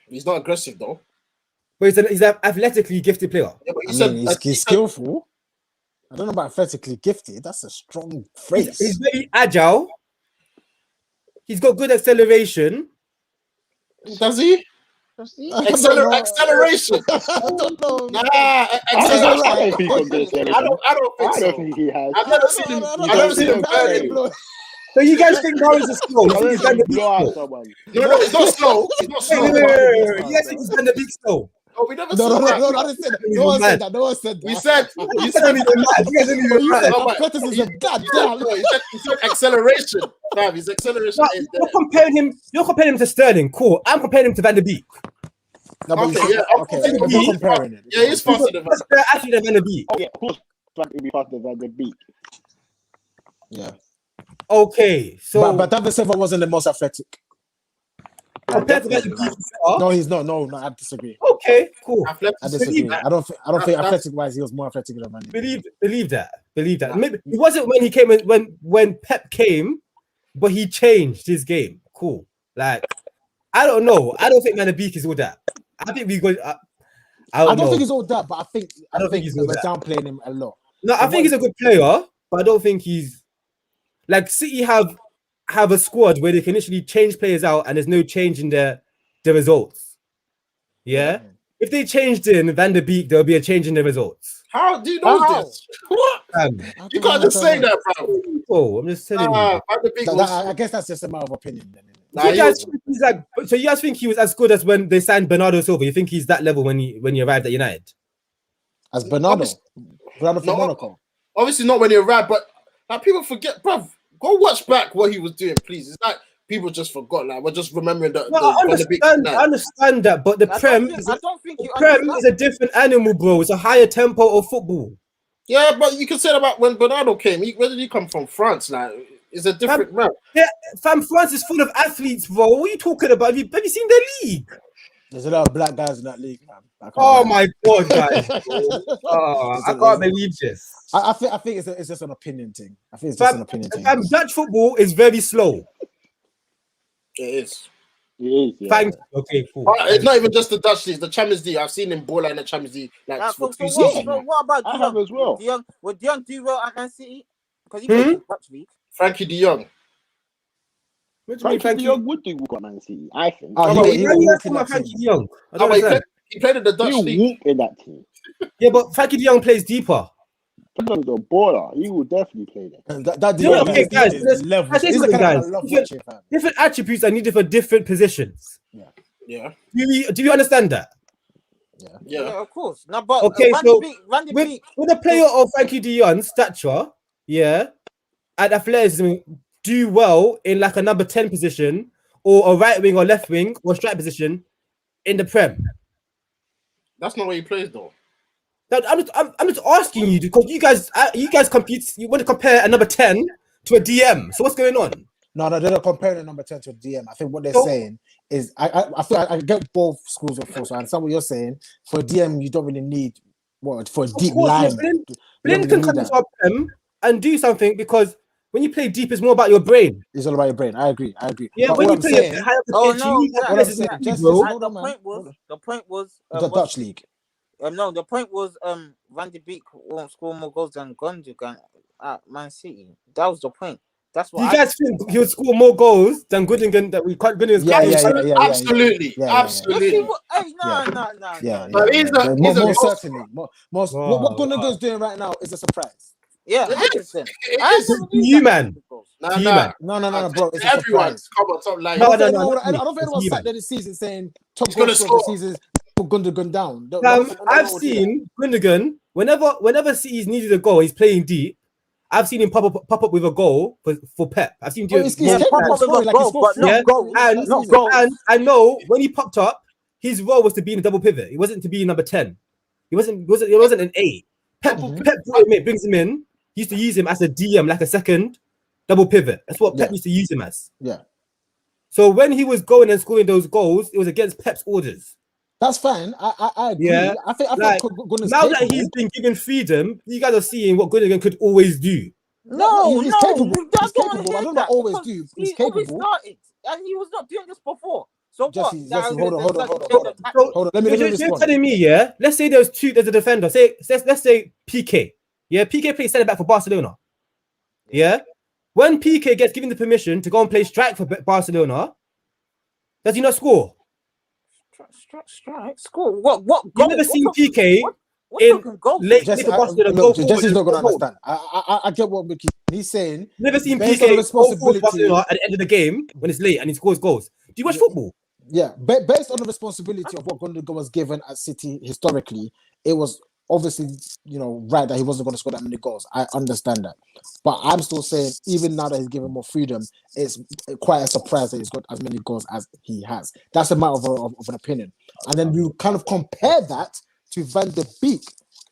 S1: He's not aggressive though.
S5: But he's an athletically gifted player.
S1: Yeah, but
S2: He's skillful. I don't know about athletically gifted. That's a strong phrase.
S5: He's very agile. He's got good acceleration.
S1: Does he? Acceleration.
S2: I don't know.
S1: Nah,
S3: I
S1: acceleration.
S3: don't think he's got good
S1: I don't think
S3: I
S1: so.
S3: don't think he has.
S1: I've never seen him. I've never seen him burning.
S5: So you guys think Mahrez is slow? You
S3: I
S5: think
S3: don't
S5: he's Van
S3: think
S5: der Beek
S3: blow out
S5: slow?
S3: someone.
S1: No, he's not slow. He's not slow.
S5: Wait. You guys think he's Van der Beek slow?
S1: Oh, we never
S2: No,
S1: said that.
S2: I didn't say that. No one said that. No one said that.
S1: We said
S5: You
S1: you
S5: guys
S1: said
S5: don't even mad. You guys don't even
S2: you
S5: mad.
S2: said
S1: Oh, but-
S2: athleticism. God damn.
S1: no, you said acceleration. Fam, his acceleration
S5: No,
S1: is
S5: you're
S1: there.
S5: comparing him. You're comparing him to Sterling. Cool. I'm comparing him to Van der Beek.
S2: No, but
S1: Okay, yeah,
S2: okay.
S1: okay.
S2: If you're comparing it.
S1: Yeah, he's faster than
S5: What's the athlete than Van der Beek?
S3: Oh yeah, of course. Van der Beek faster than the beat.
S2: Yeah.
S5: Okay, so
S2: But David Silva wasn't the most athletic.
S5: compared to Van der Beek, he's far.
S2: No, he's not. No, I disagree.
S5: Okay, cool.
S2: I
S1: athletic.
S2: disagree. I don't think
S1: That-
S2: athletic wise he was more athletic than Van de Beek.
S5: Believe that.
S1: Nah.
S5: Maybe it wasn't when he came when Pep came, but he changed his game. Cool. Like I don't know. I don't think Van der Beek is all that. I think we go. I don't know.
S2: think he's all that, but I don't think
S5: he's
S2: we're
S5: all that.
S2: downplaying him a lot.
S5: No, I think he's a good player, but I don't think he's like City have a squad where they can literally change players out and there's no change in the results. Yeah. If they changed in Van der Beek, there'll be a change in the results.
S1: How do you know
S3: How?
S1: this? What? You can't just say that, bro.
S5: Oh, I'm just telling you.
S1: Van der Beek was.
S2: I guess that's just a matter of opinion. Then.
S1: Nah,
S5: So
S1: he
S5: you guys
S1: was-
S5: think he's like? So you guys think he was as good as when they signed Bernardo Silva? You think he's that level when he arrived at United?
S2: As Bernardo from
S1: No.
S2: Monaco.
S1: Obviously not when he arrived, but like people forget, bruv. Go watch back what he was doing, please. It's like people just forgot. Like we're just remembering the
S5: No, I
S1: Van der Beek
S5: understand.
S1: night.
S5: I understand that, but the
S4: I
S5: Prem,
S4: don't think you
S5: Prem
S4: understand.
S5: is a different animal, bro. It's a higher tempo of football.
S1: Yeah, but you can say that about when Bernardo came. Where did he come from? France. Like it's a different man.
S5: Fam, France is full of athletes, bro. What are you talking about? Have you seen the league?
S2: There's a lot of black guys in that league, man.
S5: Oh my god, guys! Bro. Oh, I can't believe this.
S2: I think it's just an opinion thing. I think it's just an opinion thing.
S5: Fam, Dutch football is very slow.
S1: It is.
S3: It is. Yeah.
S5: Thanks. Okay, cool.
S1: It's not even just the Dutch league. The Champions League. I've seen him ball out in the Champions League like for 2 seasons.
S4: So what about
S3: I
S4: De
S3: have
S4: Jong?
S3: as well.
S4: Would De Jong do well at Man City? Because he plays in the Dutch league.
S1: Frankie De Jong.
S5: What do you mean,
S3: Frankie De Jong would do well at Man City, I think.
S2: Oh,
S5: How
S2: he
S5: do
S2: will
S5: you
S2: walk
S5: guys
S2: in
S5: talk about
S2: that
S5: Frankie
S2: team.
S5: De Jong? I
S1: No,
S5: don't
S1: but
S5: understand.
S1: he played in the Dutch
S3: He'll
S1: league.
S3: walk in that team.
S5: Yeah, but Frankie De Jong plays deeper.
S3: He's the baller. He will definitely play there.
S2: That
S5: You know, okay, guys,
S2: is level.
S5: let's say
S2: He's the
S5: something,
S2: kind of
S5: guys.
S2: I love watching, fam.
S5: Different attributes are needed for different positions.
S1: Yeah.
S5: Do you understand that?
S1: Yeah.
S4: Yeah, of course. No, but
S5: Okay,
S4: Van
S5: so
S4: der Beek, Van der
S5: With,
S4: Beek.
S5: with a player of Frankie De Jong's stature, yeah, and athleticism, do well in like a number 10 position or a right wing or left wing or strike position in the Prem.
S1: That's not where he plays though.
S5: I'm just asking you because you guys compete. You want to compare a number 10 to a DM. So what's going on?
S2: No, they're not comparing the number 10 to a DM. I think what they're
S5: So-
S2: saying is I feel I get both schools of thought. So I understand what you're saying. For a DM, you don't really need for a deep line.
S5: Blind can come into our Prem and do something because when you play deep, it's more about your brain.
S2: It's all about your brain. I agree.
S5: Yeah,
S2: But
S5: when
S2: what
S5: you
S2: I'm
S5: play
S2: saying,
S5: a higher
S4: Oh
S5: pitch,
S4: no,
S5: you need
S4: that-
S2: what I'm
S5: athleticism,
S2: saying, just-
S5: bro.
S2: hold on, man.
S4: The point was
S2: the Dutch league.
S4: no, the point was Van der Beek won't score more goals than Gundogan at Man City. That was the point. That's
S5: Do
S4: what
S5: you guys think he'll score more goals than Goodingen that we can't Goodingen's
S2: Yeah,
S1: Absolutely.
S2: yeah.
S1: Absolutely.
S4: Hey, no.
S2: Yeah,
S1: But he's a
S2: more
S1: goal
S2: certainly. What
S5: Wow.
S2: Gundogan's doing right now is a surprise.
S4: Yeah,
S1: It
S4: 100%.
S1: It
S4: I
S1: is.
S4: never knew
S5: You,
S4: that
S5: man.
S4: he goals.
S1: Nah,
S5: You,
S1: nah.
S5: man.
S2: No, bro. It's a
S1: Everyone,
S2: surprise.
S1: come on, stop lying.
S5: No,
S2: I don't
S5: no,
S2: think anyone
S5: it's
S2: sat
S5: you.
S2: there this season saying top
S1: He's
S2: goal
S1: gonna
S2: scorer of the
S1: score.
S2: season put Gundogan down. No one
S5: I've
S2: would do that.
S5: seen Gundogan whenever City's needed a goal, he's playing deep. I've seen him pop up with a goal for Pep. I've seen him do
S2: Oh,
S5: it.
S2: he's
S5: more
S2: capable
S5: times.
S2: of scoring, like he scored
S4: but not
S5: Yeah,
S4: goals.
S5: and,
S4: Not goals.
S5: and I know when he popped up, his role was to be in a double pivot. It wasn't to be number 10. It wasn't an 8. Pep brings him in. He used to use him as a DM, like a second double pivot. That's what Pep used to use him as.
S2: Yeah,
S5: So when he was going and scoring those goals, it was against Pep's orders.
S2: that's fine. I agree.
S5: Yeah,
S2: I think
S5: like,
S2: Gundogan's
S5: now that
S2: capable.
S5: he's been given freedom, you guys are seeing what Gundogan could always do.
S4: No,
S2: he's
S4: no,
S2: capable.
S4: you
S2: He's
S4: don't want to
S2: capable. I
S4: hear
S2: don't
S4: that.
S2: always
S4: because
S2: do. He's
S4: he always
S2: capable.
S4: started, and he was not doing this before. So
S2: Jesse,
S4: what?
S2: hold on.
S5: So,
S2: Hold on, let me
S5: you're
S2: respond.
S5: telling me, yeah? Let's say there's a defender. Let's say PK. Yeah, PK plays centre back for Barcelona. Yeah, when PK gets given the permission to go and play strike for Barcelona, does he not score?
S4: Strike. Score. What
S5: You
S4: goal?
S5: never seen PK
S4: What
S5: in
S4: talking goals?
S5: late
S2: Jesse,
S5: Nick Barcelona go forward.
S2: Jesse's not gonna
S5: Go forward.
S2: understand. I get what Mickey. He's saying.
S5: Never seen
S2: Based on the
S5: PK go forward
S2: responsibility.
S5: Barcelona at the end of the game when it's late and he scores goals. Do you watch football?
S2: Yeah, based on the responsibility of what Gundogan was given at City historically, it was obviously, right that he wasn't going to score that many goals. I understand that. But I'm still saying, even now that he's given more freedom, it's quite a surprise that he's got as many goals as he has. That's a matter of an opinion. And then you kind of compare that to Van de Beek,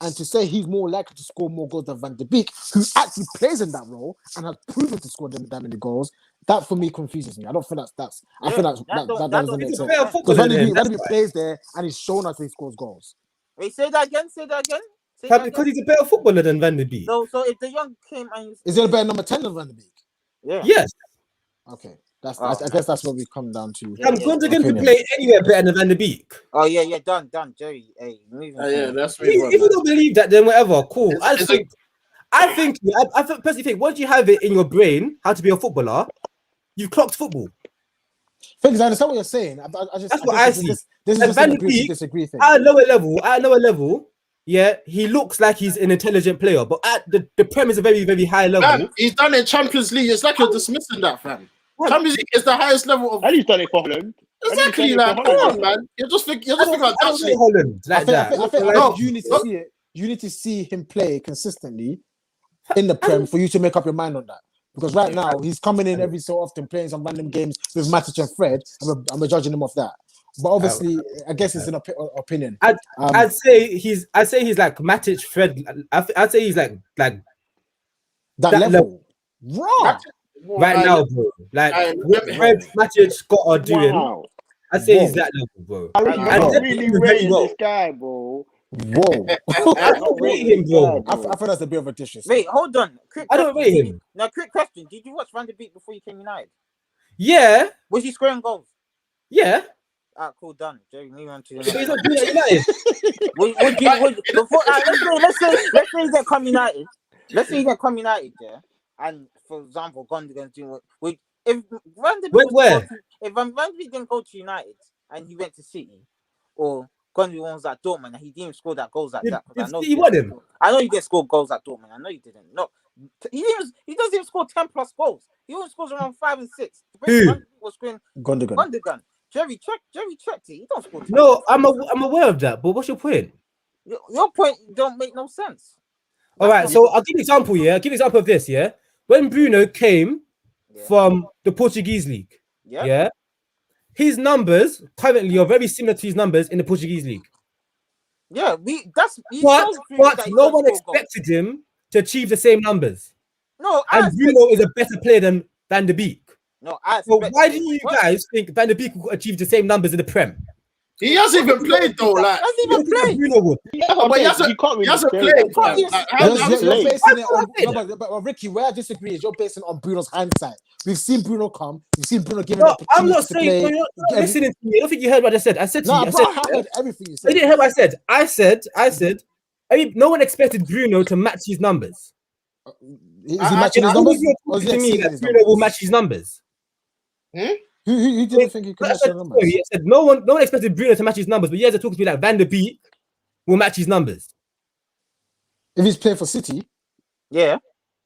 S2: and to say he's more likely to score more goals than Van de Beek, who actually plays in that role and has proven to score that many goals, that for me confuses me. I don't feel that's. I feel that doesn't make
S5: He's a
S2: sense.
S5: better
S2: Because
S5: footballer
S2: Van
S5: than
S2: de
S5: him.
S2: Beek plays there and he's shown us he scores goals.
S4: Wait, say that again.
S5: Because he's a better footballer than Van de Beek.
S4: So if the young came and
S2: Is he a better number 10 than Van de Beek?
S4: yeah,
S5: Yes.
S2: Okay, I guess that's what we come down to.
S5: Gundogan can play anywhere better than Van de Beek.
S4: Oh yeah, done, Jerry. Hey, moving.
S1: Yeah, that's
S5: If you don't believe that, then whatever, cool. I personally think once you have it in your brain how to be a footballer, you've clocked football.
S2: Things I understand what you're saying.
S5: That's what I see.
S2: This is
S5: And
S2: just
S5: Van
S2: an
S5: de
S2: agree to
S5: Beek,
S2: disagree thing.
S5: At a lower level, yeah, he looks like he's an intelligent player, but at the Prem is a very, very high level.
S1: Man, he's done it in Champions League. It's like you're dismissing that, fam. Champions League is the highest level of.
S3: And he's done it for Holland.
S1: Exactly, like, come on, man. You're just thinking about
S5: I don't
S1: that.
S5: know Holland like that.
S2: I think you need to see it. You need to see him play consistently in the Prem for you to make up your mind on that. Because right now he's coming in every so often, playing some random games with Matic and Fred, and we're judging him off that. But obviously, I guess it's an opinion.
S5: I'd say he's like Matic, Fred. I'd say he's like
S2: that level. Raw.
S5: Right now, bro. Like Fred, Matic, Scott are doing.
S3: Wow.
S5: I'd say he's that level, bro.
S3: I really rate this guy, bro.
S2: Whoa.
S5: I don't rate him, bro.
S2: I feel that's a bit of a disrespect.
S4: Wait, hold on.
S5: I don't rate him.
S4: Now, quick question: did you watch Van de Beek before you came United?
S5: Yeah.
S4: Was he scoring goals?
S5: Yeah.
S4: Cool, done. Jerry, move on to the
S5: But
S4: next.
S5: he's not doing that United.
S4: Let's say he get come United. Let's say he get come United, yeah. And for example, Gundogan's doing what? If Van de Beek if Van de Beek didn't go to United and he went to City, or Gundogan was at Dortmund and he didn't even score that goals like that. I know you didn't score goals at Dortmund. I know you didn't. No, he doesn't even score 10 plus goals. He only scores around 5 and 6.
S5: Who?
S4: Was scoring
S2: Gundogan.
S4: Jerry checked it. He don't score 10.
S5: No, I'm aware of that. But what's your point?
S4: Your point don't make no sense.
S5: All right, so I'll give you an example. Yeah, I'll give you an example of this. Yeah, when Bruno came from the Portuguese league, yeah, his numbers currently are very similar to his numbers in the Portuguese league.
S4: Yeah,
S5: but no one expected him to achieve the same numbers.
S4: No,
S5: and Bruno is a better player than Van de Beek.
S4: No,
S5: so why do you guys think Van de Beek will achieve the same numbers in the Prem?
S1: He hasn't even played though. Like,
S4: hasn't even played.
S5: Bruno would.
S1: But he hasn't played.
S2: You're basing it on. But Ricky, where I disagree is you're basing it on Bruno's hindsight. We've seen Bruno come. We've seen Bruno give him opportunity.
S5: I'm not saying. You're not listening to me. I don't think you heard what I said. I said to you.
S2: I heard everything you said.
S5: You didn't hear what I said. I said. No one expected Bruno to match his numbers.
S2: Is he matching his numbers?
S5: Or is he me that Bruno will match his numbers?
S2: Who didn't think he could match his numbers?
S5: He said no one expected Bruno to match his numbers, but you guys are talking to me like Van de Beek will match his numbers.
S2: If he's playing for City,
S4: yeah,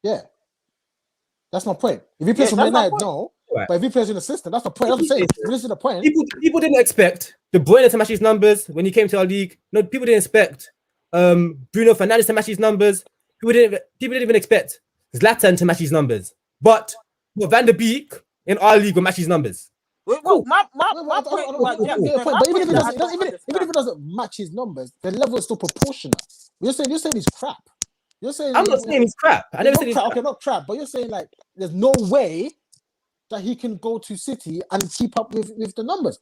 S2: that's my point. If he plays for Man United, no. Right. But if he plays in the system, that's the point. I'm saying this is the point.
S5: People didn't expect De Bruyne to match his numbers when he came to our league. No, people didn't expect Bruno Fernandes to match his numbers. People didn't even expect Zlatan to match his numbers. But Van de Beek in our league will match his numbers.
S4: My point.
S2: But even if it doesn't match his numbers, the level is still proportionate. You're saying he's crap. You're saying
S5: I'm not saying he's crap. I never said he's crap.
S2: Okay, not crap, but you're saying like there's no way that he can go to City and keep up with the numbers.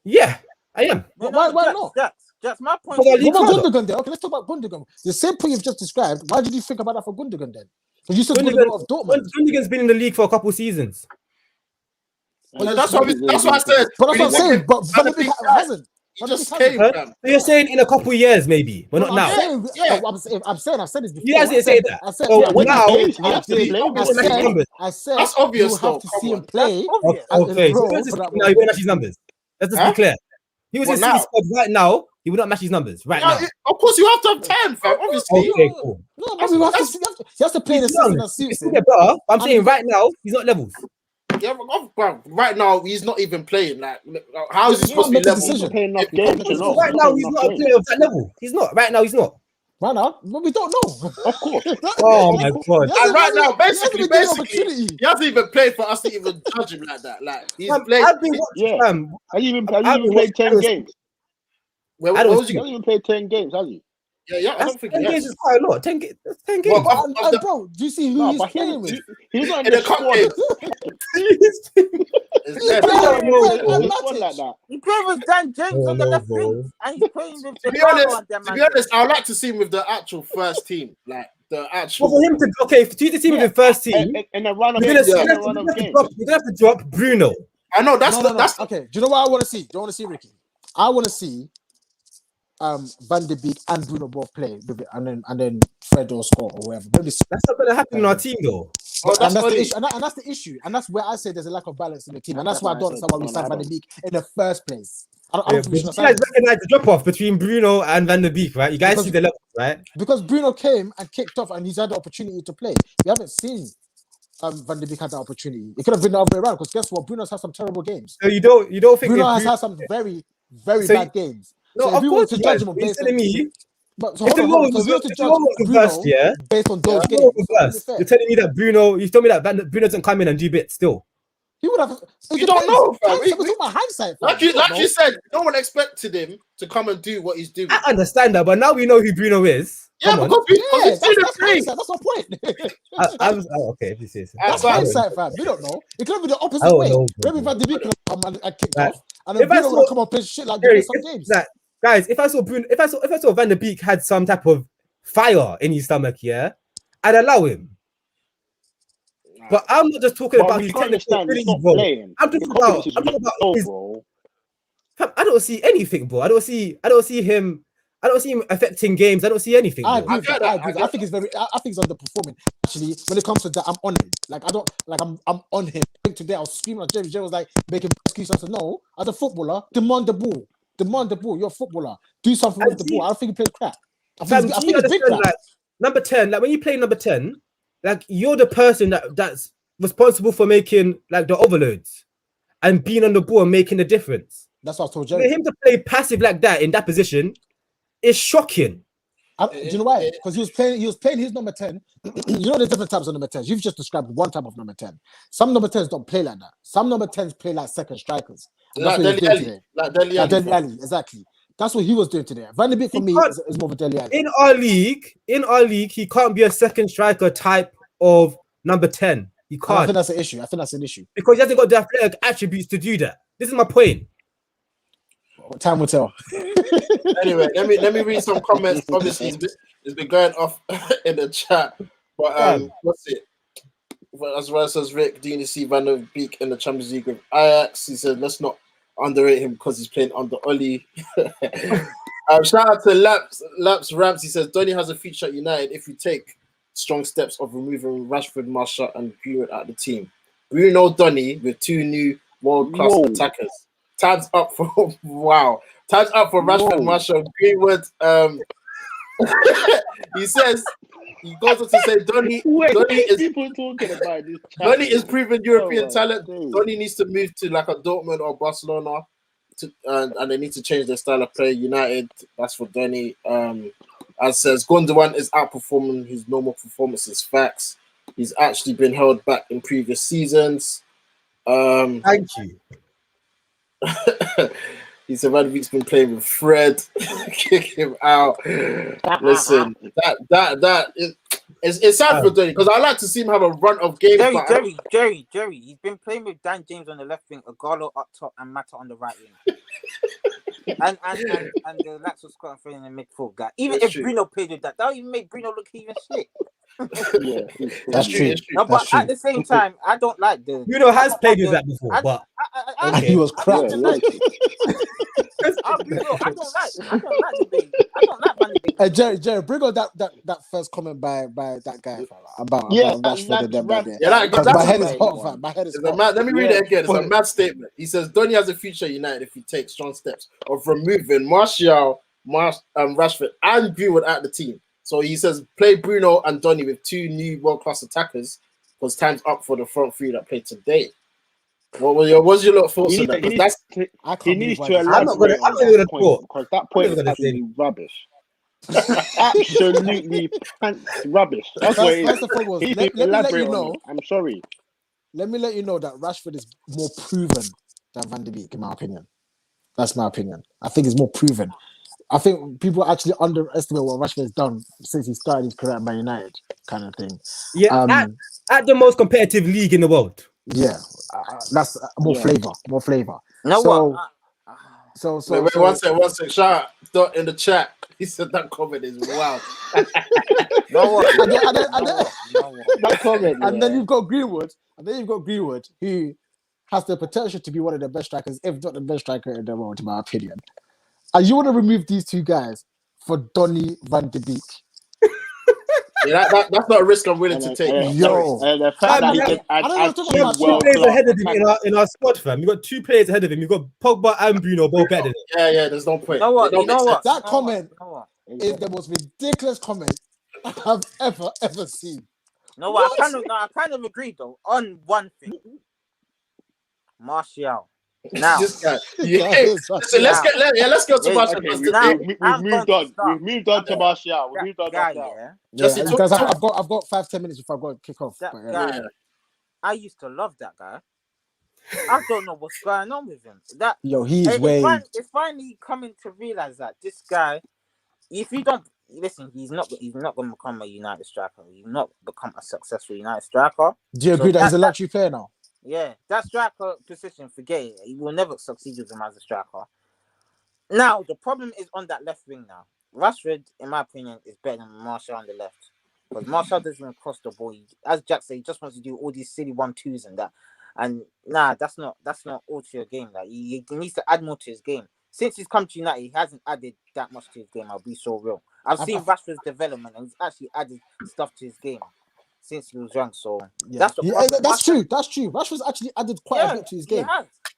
S5: Yeah, I am.
S2: Why not?
S4: That's my point.
S2: What about Gundogan then? Okay, let's talk about Gundogan. The same point you've just described. Why did you think about that for Gundogan then? Because you said Gundogan of Dortmund.
S5: Gundogan's been in the league for a couple seasons.
S1: Well, that's what I said.
S2: But that's what I'm saying. But Van de Beek hasn't.
S1: He just came.
S5: So you're saying in a couple of years, maybe, but not now.
S2: I'm saying I've said this before.
S5: You guys didn't say that.
S2: I said
S5: now.
S2: I said
S1: that's obvious.
S2: You have to see him play.
S5: Okay, so now you won't match his numbers. Let's just be clear. He was
S1: What
S5: in City
S1: now?
S5: squad right now. He would not match his numbers right now.
S1: Of course, you have to have 10, fam. Obviously.
S5: Okay, cool.
S2: No, but he has to play the
S5: He's young.
S2: system that
S5: He
S2: suits
S5: can
S2: him.
S5: get better. I'm
S2: And
S5: saying
S2: he-
S5: right now, he's not levels.
S1: Yeah, but right now he's not even playing. Like, how is he
S2: You
S1: supposed to
S2: can't
S1: be
S2: make a
S1: level?
S2: decision.
S3: He's playing enough
S1: If you can't
S3: games,
S1: make a
S3: you know.
S1: decision.
S5: Right now, he's not a player of that level. He's not. Right now, he's not.
S2: Right now, but we don't know.
S3: Of course.
S5: Oh my god.
S1: And right now, basically,
S2: he
S1: he hasn't even played for us to even judge him like that. Like, he's played.
S5: I've been watching.
S3: Yeah. Have you even played 10 games?
S1: Where
S5: I don't
S1: was
S3: He
S1: you?
S3: hasn't even played 10 games, has he?
S1: Yeah, I don't think
S5: 10
S1: he
S5: games
S1: has.
S5: is quite a lot. 10 games. That's 10 games.
S1: Well,
S2: And bro, do you see who
S3: No,
S2: he's
S3: but
S2: playing with?
S3: he's not
S1: In
S3: in
S1: the
S3: the
S1: cup
S3: squad.
S1: game. It's
S2: He's
S1: dead.
S2: playing
S5: don't know,
S2: with
S5: bro.
S2: Ben
S3: He's one like
S2: Matic.
S3: that.
S4: He played with Dan James
S5: Oh,
S4: on the
S5: no,
S4: left
S5: bro.
S4: wing, and he's playing with
S1: To be
S4: Ricardo
S1: honest,
S4: and them
S1: I would like to see him with the actual first team. Like, the
S5: Well,
S1: actual.
S5: for him to for you to see him with the first team,
S3: In a run of
S5: you're gonna
S3: games.
S5: have to drop Bruno.
S1: I know, that's
S2: No.
S1: that's
S2: Okay, do you know what I want to see? Do you want to see Ricky? I want to see Van de Beek and Bruno both play with it, and then Fred or Scott or whoever. Maybe
S5: That's not gonna happen in our team though.
S2: and that's the issue, and that's the issue, and that's where I say there's a lack of balance in the team, and that's why I don't understand why we signed Van de Beek in the first place. I don't
S5: Yeah,
S2: think
S5: but
S2: we
S5: you
S2: should have
S5: guys
S2: signed him.
S5: recognize the drop off between Bruno and Van der Beek, right? You guys
S2: Because-
S5: see the levels, right?
S2: Because Bruno came and kicked off, and he's had the opportunity to play. We haven't seen Van de Beek had that opportunity. It could have been the other way around. Because guess what? Bruno's had some terrible games.
S5: So you don't think
S2: Bruno
S5: if
S2: has
S5: Bruno-
S2: had some very, very
S5: So
S2: bad games.
S5: No,
S2: So if
S5: of
S2: we were
S5: course
S2: to
S5: he
S2: judge
S5: has.
S2: him
S5: But he's
S2: based on,
S5: telling me
S2: but so
S5: if the
S2: hold on,
S5: role
S2: so if we were
S5: was
S2: to
S5: if the
S2: judge
S5: role was
S2: Bruno
S5: reversed, yeah,
S2: based on those
S5: the
S2: games,
S5: role
S2: so
S5: was
S2: to be
S5: reversed.
S2: fair,
S5: You're telling me that Bruno. You told me that Bruno doesn't come in and do bits still.
S2: he would have.
S1: You don't know, fam.
S2: We're talking about hindsight, fam.
S1: like you said, no one expected him to come and do what he's doing.
S5: I understand that, but now we know who Bruno is.
S1: Yeah,
S5: Come on.
S1: because
S2: Yeah,
S1: he's doing the
S2: that's
S1: play.
S2: hindsight. That's my point.
S5: Okay, if you say so.
S2: That's
S1: Fam.
S2: hindsight, fam. We don't know. It could have been the
S5: I
S2: opposite
S5: don't
S2: way.
S5: know, bro.
S2: Maybe Van de Beek could have come and kicked
S5: Like,
S2: off, and then
S5: if I
S2: Bruno would
S5: saw-
S2: have come on and shit like
S5: Jerry,
S2: some games.
S5: guys, if I saw Van der Beek had some type of fire in his stomach, yeah, I'd allow him. But I'm not just talking
S3: But
S5: about
S3: we
S5: his
S3: can't
S5: technical
S3: understand. He's
S5: ability,
S3: not
S5: bro.
S3: playing.
S5: I'm
S3: The
S5: talking about
S3: confidence is low,
S5: his.
S3: bro.
S5: I don't see anything, bro. I don't see him affecting games. I don't see anything.
S2: I
S5: Bro.
S2: agree with
S1: I get
S2: that. I
S1: that,
S2: agree.
S1: I
S2: I
S1: get
S2: think he's very. I think he's underperforming. Actually, when it comes to that, I'm on him. Like I don't like. I'm on him. I think today I was screaming at Jerry. Jerry was like making excuses. I said, no, as a footballer, demand the ball. Demand the ball. You're a footballer. Do something with the ball. I don't think he plays crap. I think it's big crap.
S5: Like number 10, like when you play number 10, like you're the person that's responsible for making like the overloads and being on the ball and making the difference.
S2: That's what I told
S5: For
S2: Jerry.
S5: him to play passive like that in that position is shocking.
S2: Do you know why? Because he was playing his number 10. You know the different types of number 10s. You've just described one type of number 10. Some number 10s don't play like that. Some number 10s play like second strikers. And that's what he was doing today.
S1: Like Dele
S2: Like
S1: Alli.
S2: Dele Alli, exactly. That's what he was doing today. Van de Beek for
S5: He
S2: me
S5: can't-
S2: is more of a Dele Alli.
S5: In our league, he can't be a second striker type of number 10. He
S2: And I
S5: can't
S2: think that's an issue. I think that's an issue.
S5: because he hasn't got the athletic attributes to do that. This is my point.
S2: Time will tell.
S1: Anyway, let me read some comments. Obviously, it's been going off in the chat. But what's it? As well as Rick, do you see Van der Beek in the Champions League with Ajax? He said, let's not underrate him because he's playing under Oli. Shout out to Laps Ramps. He says, Donny has a future at United if we take strong steps of removing Rashford, Marshall, and Greenwood out of the team. Bruno Donny with 2 new world-class attackers. Time's up for wow. Time's up for Rashford, Marshall, Greenwood. He says he goes on to say Donny is proven European talent. Donny needs to move to like a Dortmund or Barcelona, and they need to change their style of play. United, that's for Donny. As says Gundogan is outperforming his normal performances. Facts. He's actually been held back in previous seasons.
S5: Thank you.
S1: He said Van Beek's been playing with Fred. Kick him out. Listen, it's sad for Donny because I like to see him have a run of games.
S4: Jerry. He's been playing with Dan James on the left wing, Agallo up top, and Mata on the right wing. and the Lax was Scott in the midfield guy. Even if Bruno played with that would even make Bruno look even shit.
S2: That's true.
S4: No, but at the same time, I don't like the.
S5: Bruno has played with that before, but
S2: he was crap.
S4: I'll be real. I don't like the Beek. I don't like Van de Beek.
S2: Jerry, bring on that first comment by that guy fam, about
S3: Yeah,
S2: Rashford and them.
S1: that's
S2: My head is
S1: a-
S2: hot, fam. My head is
S1: It's a
S2: hot.
S1: mad, let me read it again. It's a
S3: but-
S1: mad statement. He says Donny has a future at United if he takes strong steps of removing Martial, Rashford, and Greenwood out of the team. So he says play Bruno and Donny with 2 new world-class attackers because time's up for the front 3 that played today. What's your little thoughts on that? Because that's
S3: He needs to
S5: I'm not
S3: elaborate
S5: gonna
S3: on that
S5: talk.
S3: point because that point is
S5: gonna say
S3: absolutely rubbish. Absolutely pants rubbish. That's what it is.
S2: First and foremost,
S3: He
S2: let
S3: needs to
S2: me let
S3: elaborate
S2: you
S3: on
S2: know.
S3: it. I'm sorry.
S2: Let me let you know that Rashford is more proven than Van de Beek, in my opinion. That's my opinion. I think he's more proven. I think people actually underestimate what Rashford has done since he started his career at Man United, kind of thing.
S5: Yeah, at the most competitive league in the world.
S2: Yeah, that's more flavor.
S4: No,
S2: So,
S4: what?
S1: wait, one sec. Shout out Dot in the chat. He said that comment is wild.
S4: No what?
S3: That comment,
S2: and then you've got Greenwood, who has the potential to be one of the best strikers, if not the best striker in the world, in my opinion. And you want to remove these 2 guys for Donny Van de Beek?
S1: Yeah, that's not a risk I'm willing to take.
S2: Yo.
S3: and the fact that he can
S2: I don't know
S3: add
S2: what
S5: You
S2: I'm
S5: have 2
S2: talking
S5: players
S3: world-class
S5: ahead of him
S3: attackers.
S5: in our squad, fam. You got 2 players ahead of him. You got Pogba and Bruno both better than him.
S1: Yeah, there's no point.
S4: You know what?
S1: It don't make sense.
S2: That comment is the most ridiculous comment I've ever seen.
S4: No, what? I kind of agree though on one thing. Martial. Now,
S1: This guy.
S2: Yeah,
S1: Yeah.
S2: it's
S1: Listen, let's go to Martial.
S3: Okay,
S4: now
S3: we've
S4: I'm
S3: moved
S4: going
S3: on.
S4: to start.
S3: We've moved on to Martial. We've moved on to
S4: Guy,
S3: Martial.
S4: yeah.
S1: Jesse,
S2: Yeah,
S1: talk
S2: guys,
S1: about
S2: I've got 5-10 minutes before I've got to kick off.
S4: That
S2: But,
S4: guy.
S1: Yeah.
S4: I used to love that guy. I don't know what's going on with him.
S2: Yo, he's way.
S4: It's finally coming to realize that this guy, if you don't listen, he's not going to become a United striker. He's not become a successful United striker.
S2: Do you agree that he's a luxury player now?
S4: Yeah, that striker position, forget it. He will never succeed with him as a striker. Now the problem is on that left wing now. Rashford, in my opinion, is better than Martial on the left. Because Martial doesn't even cross the ball. As Jack said, he just wants to do all these silly 1-2s and that. And that's not all to your game. Like he needs to add more to his game. Since he's come to United, he hasn't added that much to his game. I'll be so real. I've seen Rashford's development, and he's actually added stuff to his game since he was young. So that's the problem.
S2: That's true. Rashford's actually added quite a bit to his game.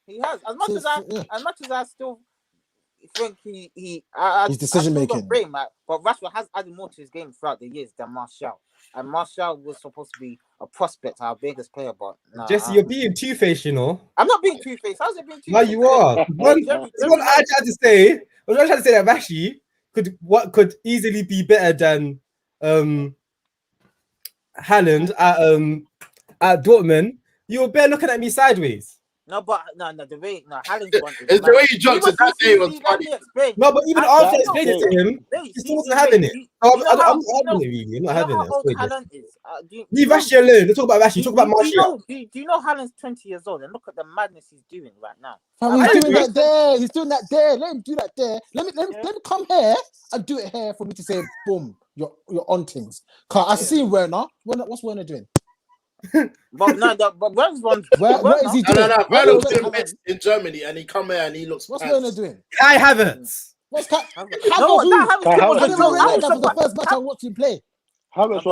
S4: He has. As much as I still think
S2: his decision making.
S4: But Rashford has added more to his game throughout the years than Martial. And Martial was supposed to be a prospect, our biggest player, but
S5: Jesse, you're being two-faced, you know.
S4: I'm not being two-faced. How's it being two-faced?
S5: No, you are. What I tried to say that Rashi could easily be better than Haaland at Dortmund. You were bare looking at me sideways.
S4: No, but the way Haaland's one.
S1: It's the way you jumped to that day was funny.
S5: No, but even after I explained it to him, he still wasn't having it. I'm not having it, really. I'm not having it.
S4: How old Haaland is?
S5: Leave Rashi alone. Let's talk about Rashi. Talk about Martial.
S4: Do you know Haaland's 20 years old? And look at the madness he's doing right now.
S2: He's doing that there. He's doing that there. Let him do that there. Let me come here and do it here for me to say, boom, you're on things. Cause I see Werner. What's Werner doing?
S4: But where's one?
S2: What is he doing?
S1: No. Werner was doing bits in Germany, and he come here and he looks.
S2: What's Werner doing?
S5: Kai Havertz.
S2: What's Kai?
S4: No, that
S2: for the first match I watched him play.
S4: Haaland's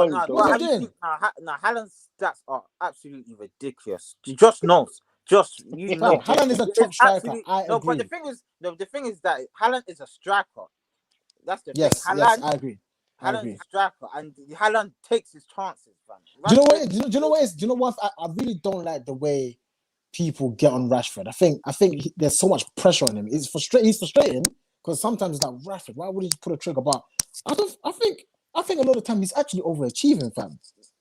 S4: stats are absolutely ridiculous. Josh knows. You know.
S2: Haaland is a top striker.
S4: No, but the thing is that Haaland is a striker. That's the thing.
S2: Yes, I agree.
S4: Haaland is a striker, and Haaland takes his chances, man.
S2: Do you know what? Do you know what is? Do you know what? I really don't like the way people get on Rashford. I think there's so much pressure on him. He's frustrating because sometimes it's like Rashford. Why would he put a trigger? But I think a lot of time he's actually overachieving, fam.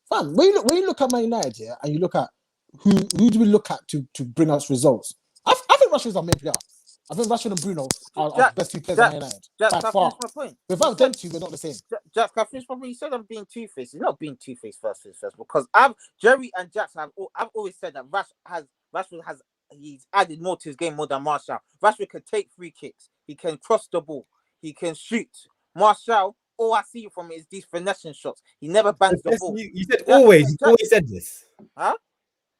S2: When you look at Man United, yeah, and you look at who do we look at to bring us results? I think Rashford's our main player. I think Rashford and Bruno are the best 2 players in Man United. By far. Without them 2, we're not the same.
S4: Jack, can I finish my point? You said I'm being two-faced. It's not being two-faced first, because Jerry and Jackson I've always said that Rashford has he's added more to his game more than Martial. Rashford can take free kicks. He can cross the ball. He can shoot. Martial, all I see from it is these finessing shots. He never bangs the ball.
S5: You said always. You always said this.
S4: Huh?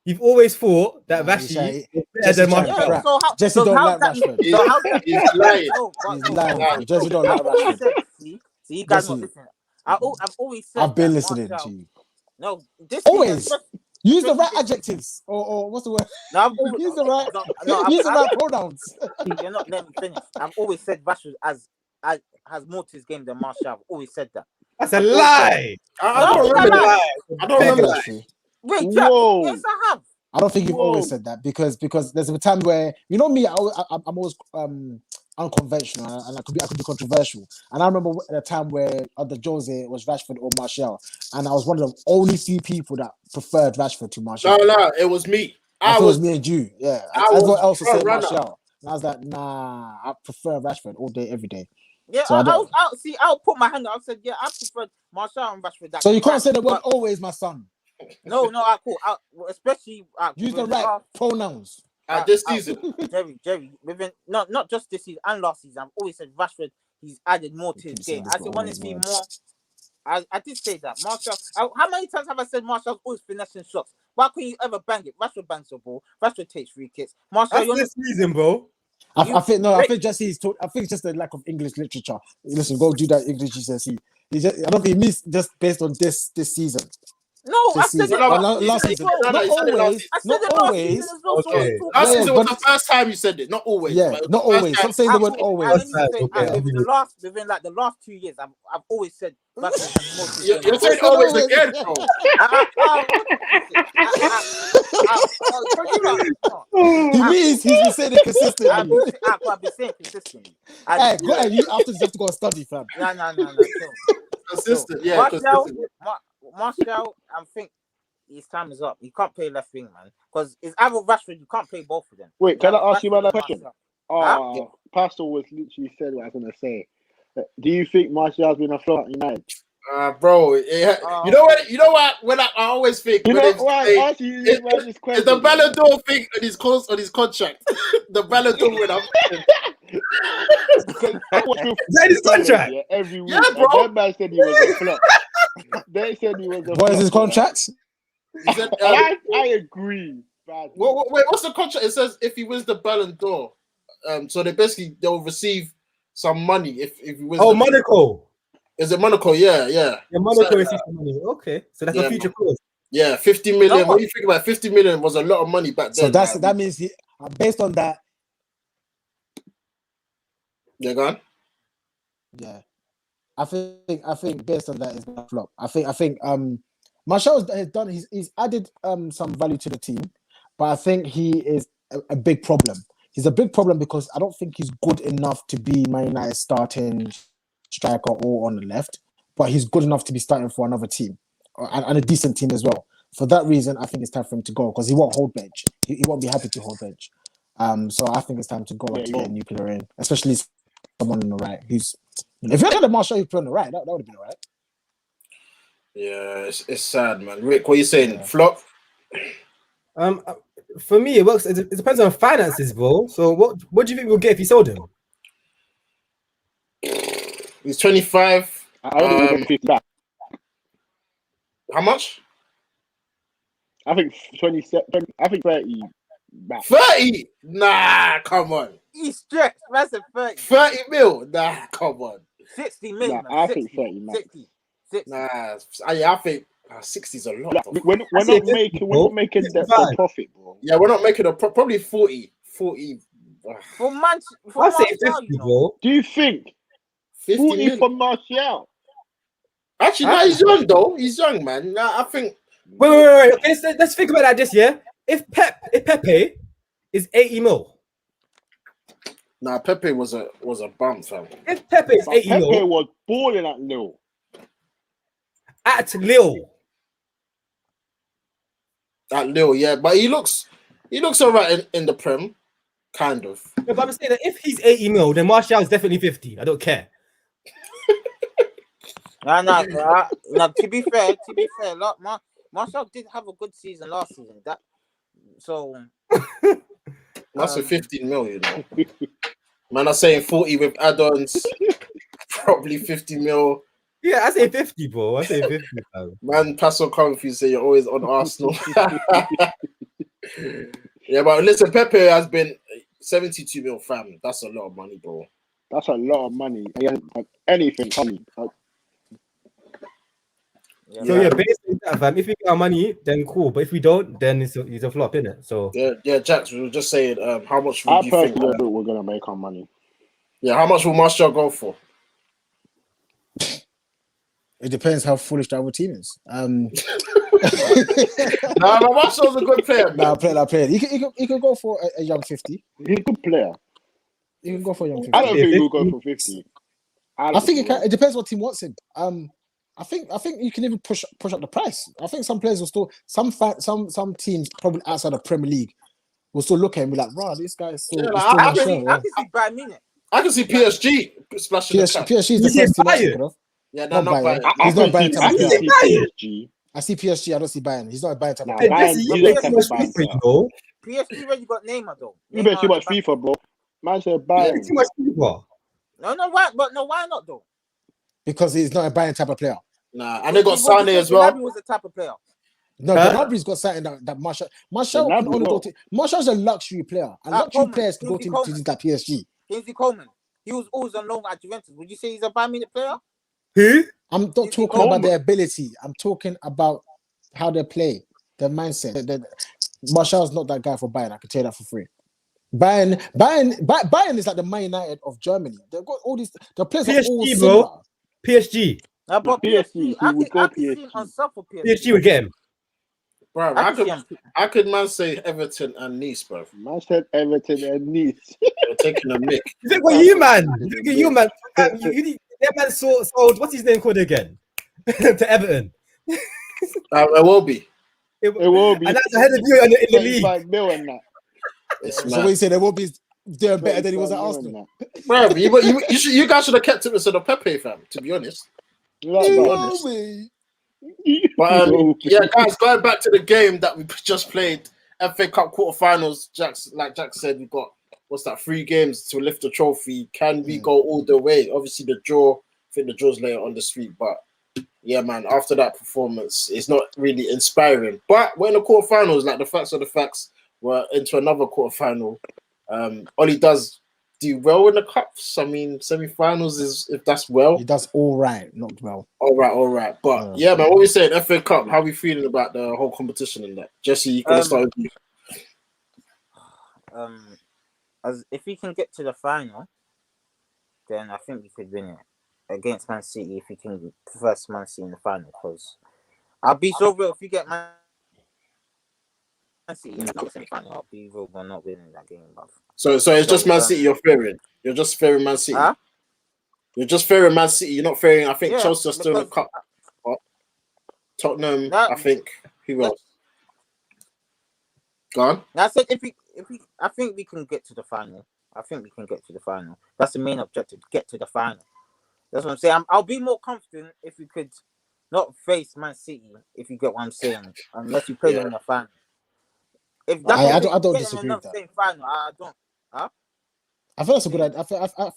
S5: you've always thought that
S2: Nah,
S5: Vashi
S2: he's
S5: was better than
S2: trying to
S5: Martial.
S2: crap.
S6: So how?
S2: Jesse
S6: So
S2: don't
S6: how's
S2: like
S6: that?
S2: Rashford.
S6: So how's that?
S1: He's lying.
S6: No, but
S2: He's
S6: no,
S2: lying,
S6: no,
S2: bro. Jesse don't like
S6: I've always
S2: Rashford.
S6: said, see, you guys not
S2: Jesse,
S6: listening. I've always said
S2: I've been
S6: that
S2: listening
S6: Martial.
S2: to you.
S6: No, this season,
S2: Always. Use the
S6: especially
S2: right
S6: this season.
S2: adjectives. Or what's the word?
S6: No, I've always
S2: Use the right
S6: I've
S2: use the right pronouns.
S6: you're not letting me finish. I've always said Rashford has more to his game than Martial. I've always said that.
S5: That's a lie.
S1: I
S6: No,
S1: don't
S6: it's
S1: remember
S6: not
S1: that.
S6: right.
S1: I don't
S2: I don't
S1: remember
S2: think
S1: that.
S2: that's true.
S6: Wait, Jack.
S3: Whoa.
S6: Yes, I have.
S2: I don't think you've always
S3: Whoa.
S2: said that because there's a time where you know me, I'm always unconventional and I could be controversial. And I remember at a time where under Jose it was Rashford or Martial, and I was one of the only few people that preferred Rashford to Martial.
S1: No, it was me.
S2: I
S1: I
S2: thought it
S1: was
S2: was me and you. Yeah,
S1: I
S2: everyone
S1: was
S2: else was
S1: front
S2: saying
S1: runner.
S2: Martial, and I was like, nah, I prefer Rashford all day, every day.
S6: Yeah,
S2: So I don't.
S6: I'll put my hand up. I said, yeah, I preferred Martial and Rashford. That
S2: So you can't
S6: time.
S2: say the word
S6: But
S2: always, my son.
S6: no, cool. Especially
S2: Use the
S6: within
S2: right
S6: last-
S2: pronouns.
S1: This season.
S6: Jerry, within not just this season and last season, I've always said Rashford. He's added more to his
S2: Keep saying
S6: game.
S2: this,
S6: I
S2: but
S6: said want to
S2: always
S6: see
S2: words.
S6: more. I did say that Martial. How many times have I said Martial's always finessing shots? Why couldn't you ever bang it? Rashford bangs the ball. Rashford takes free kicks. Martial,
S5: That's
S6: you're
S5: this season, bro.
S2: I think no. I
S6: Rick-
S2: think Jesse's. I think it's just the lack of English literature. Listen, go do that English GCSE. I don't think he missed just based on this season.
S6: No, I
S2: This
S6: said
S2: season,
S6: it
S1: No,
S6: last
S1: he
S2: last
S1: said-
S2: season.
S1: no,
S2: Not
S1: he said it last
S2: always.
S1: season.
S6: I said
S2: Not
S6: it last season
S2: always.
S6: as well. So
S5: Okay.
S1: Last
S2: Yeah,
S1: season
S2: but
S1: was the first time you said it, not always.
S2: yeah,
S1: but it was
S2: not
S1: the first
S2: always.
S1: time.
S2: Stop saying the word
S6: Let
S2: always.
S6: me just say,
S5: Okay.
S6: within the last 2 years, I've always said Rashford has more to his
S1: You're
S6: game.
S1: saying
S2: said
S1: always
S2: always.
S1: again, bro.
S2: He means he's been saying it consistently.
S6: I've been saying consistently.
S2: Hey, go ahead. You after this have to go and study, fam.
S6: No.
S1: Consistent, yeah.
S6: Martial,
S1: Consistent.
S6: Martial, I think his time is up. He can't play left wing, man, because it's either Rashford. You can't play both of them.
S3: Wait, can I
S6: Either
S3: ask you
S6: Rashford
S3: another
S6: or
S3: question?
S6: Martial.
S3: Pastor was literally said what I was gonna say. Do you think Martial's been a flop at United?
S1: Bro, you know what? You know what? When I always think,
S3: You
S1: when
S3: know
S1: they
S3: why
S1: say,
S3: I asked you this
S1: it's
S3: question?
S1: the Ballon d'Or thing on his contract. The Ballon d'Or winner.
S3: Because I watch with
S5: Is that his
S3: fellas,
S5: contract?
S3: yeah, every week.
S1: Yeah, bro.
S3: And that man said he was a flop. They said he was a flop.
S2: What is his contract?
S1: He said,
S3: And I agree. But
S1: wait, what's the contract? It says if he wins the Ballon d'Or, so they'll receive some money if he wins.
S5: Oh,
S1: the
S5: Monaco.
S1: Is it Monaco? Yeah.
S5: Yeah, Monaco receives some money. Okay, so that's
S1: Yeah,
S5: a future clause.
S1: Yeah, 50 million.
S6: No,
S1: What do you think about 50 million? Was a lot of money back
S2: So
S1: then.
S2: that means based on that.
S1: Yeah, go on.
S2: Yeah, I think based on that is a flop. I think Martial has done. He's added some value to the team, but I think he is a big problem. He's a big problem because I don't think he's good enough to be Man United starting striker or on the left, but he's good enough to be starting for another team and a decent team as well. For that reason, I think it's time for him to go because he won't hold bench. He won't be happy to hold bench. So I think it's time to go and to get a new player in, especially someone on the right who's. If you had a Martial who played on the right, that would have been all right.
S1: Yeah, it's sad, man. Rick, what are you saying? Flop?
S5: For me, it works. It depends on finances, bro. So what do you think we'll get if you sold him?
S1: He's 25.
S3: I don't think we're going 50 back.
S1: How much?
S3: I think 27. I think 30 back.
S1: 30? Nah, come on.
S6: He's stretched. That's a 30.
S1: 30 mil? Nah, come on.
S6: 60 million.
S3: Nah, I think 30 max.
S6: 60.
S1: Nah, I think 60 is a lot.
S3: Like, we're not making the profit, bro.
S1: Yeah, we're not making probably 40.
S6: For
S5: I'll
S6: Martial,
S5: say 50,
S6: you know.
S5: bro.
S3: Do you think
S1: 50
S3: 40
S1: million?
S3: for Martial?
S1: Actually, no, he's young though. He's young, man. Nah, I think.
S5: Wait. Okay, let's think about that. Just if Pepe is 80 mil,
S1: Nah, Pepe was a bum, fam.
S5: if Pepe is 80
S3: Pepe
S5: mil
S3: was balling at Lille.
S5: at Lille,
S1: At Lille, yeah, but he looks all right in the Prem, kind of.
S5: no, but I'm saying that if he's 80 mil, then Martial is definitely 50. I don't care.
S6: No. To be fair, Martial did have a good season last season.
S1: That's a 15 mil, you know. Man, I'm saying 40 with add-ons, probably 50 mil.
S5: Yeah, I say 50, bro. I say 50.
S1: Man, Paso Comfy say you're always on Arsenal. Yeah, but listen, Pepe has been 72 mil, fam. That's a lot of money, bro.
S3: That's a lot of money. Again, like, anything funny.
S5: So yeah, based on that, fam, if we get our money, then cool. But if we don't, then it's a flop, innit? So
S1: Yeah, Jax, we were just saying, how much
S3: I
S1: would you think?
S3: personally don't think we're gonna make our money.
S1: Yeah, how much will Martial go for?
S2: It depends how foolish the other team is.
S1: Nah, but Martial's a good player.
S2: Nah, play. He could go for a young 50.
S3: He's a good player.
S2: He can go for a young 50.
S3: I don't think he'll go for 50.
S2: I think it can. It depends what team wants him. I think you can even push up the price. I think some players will still some teams probably outside of Premier League will still look at him and be like, "Wow, this guy is still."
S1: Yeah,
S2: still
S6: I
S2: not
S6: can
S2: sure."
S6: see Bayern Munich.
S1: I can see PSG splashing the cap.
S2: PSG is the
S5: You
S2: first team I
S5: Bayern?
S2: think of.
S1: Yeah,
S2: Not
S1: not
S2: Bayern.
S1: Bayern.
S2: He's not Bayern
S3: I
S2: type of
S3: can
S2: player.
S3: see PSG.
S2: I see PSG. I don't see Bayern. He's not a Bayern type
S3: Nah,
S2: of player.
S3: Bayern,
S5: Jesse,
S3: he's
S5: you
S3: not
S5: bet
S3: type
S5: too
S3: of
S5: much
S3: Bayern
S5: FIFA, you
S3: player.
S5: know.
S6: PSG already got Neymar though.
S3: You bet too
S6: Neymar
S3: much
S6: at the back.
S3: FIFA, bro. Man said
S5: You bet
S3: Bayern.
S5: too much FIFA.
S6: No, why? But no, why not though?
S2: Because he's not a Bayern type of player.
S1: Nah, and they got
S6: What do
S1: Sane
S6: you
S1: as
S6: think
S1: well.
S6: Gnabry was the type of player.
S2: No,
S5: Huh?
S2: Gnabry's got something that Martial can
S3: Gnabry's
S2: only go
S3: not.
S2: to. Martial's a luxury player, and luxury
S6: Coleman,
S2: players go
S6: Kingsley
S2: to
S6: Coleman.
S2: that PSG.
S6: Kingsley Coleman. He was always on loan at Juventus. Would you say he's a Bayern Munich player?
S5: Who?
S2: I'm not
S6: Kingsley
S2: talking about
S3: Coleman.
S2: their ability. I'm talking about how they play, their mindset. Martial's not that guy for Bayern. I can tell you that for free. Bayern is like the Man United of Germany. They've got all these. The players are all
S5: PSG,
S2: similar.
S5: bro. PSG.
S6: No, but
S3: PSG,
S6: PSG,
S3: he
S6: I
S3: would
S6: can
S3: go
S6: see him
S3: PSG.
S6: on sub for PSG.
S5: PSG would get him.
S1: Bro,
S6: I can see him.
S1: I could man say Everton and Nice, bro.
S3: Man said Everton and Nice.
S1: They're taking a mick.
S5: Look at you, man. Look at you, man. That man sold, what's his name called again? To Everton.
S1: It will be.
S3: It will be.
S5: And that's ahead of you in the league.
S3: 25 mil and that.
S1: It's
S2: So
S1: mad.
S2: what you say? They won't be doing better than he was at
S3: 25 mil
S2: Arsenal.
S3: and that.
S1: Bro, you guys should have kept him instead of Pepe, fam, to be honest.
S3: Like
S1: To be
S3: that.
S1: honest. But yeah, guys, going back to the game that we just played, FA Cup quarterfinals. Like Jack said, we got 3 games to lift the trophy. Can we go all the way? Obviously, the draw. I think the draw's later on this week, but yeah, man. After that performance, it's not really inspiring. But we're in the quarterfinals. Like the facts are the facts. We're into another quarterfinal. Oli does do well in the cups. I mean, semi-finals is if that's well.
S2: He does all right, not well.
S1: All right. But yeah, man, what we saying? FA Cup. How we feeling about the whole competition and that? Jesse, you can start with you.
S6: As if we can get to the final, then I think we could win it against Man City. If we can first Man City in the final, because I'll be so real. If you get Man City in the semi-final, I'll be real. We're not winning that game, bruv.
S1: So it's just Man City you're fearing. You're just fearing Man City.
S6: Huh?
S1: You're just fearing Man City. You're not fearing. I think
S6: Yeah,
S1: Chelsea are still in the
S6: because-
S1: cup. Tottenham.
S6: That-
S1: I think who else? Go on.
S6: I said if we, I think we can get to the final. I think we can get to the final. That's the main objective: get to the final. That's what I'm saying. I'll be more confident if we could not face Man City. If you get what I'm saying, unless you play them in the final. If that's
S2: I don't disagree with that.
S6: Same final, I don't.
S2: I think that's a good idea.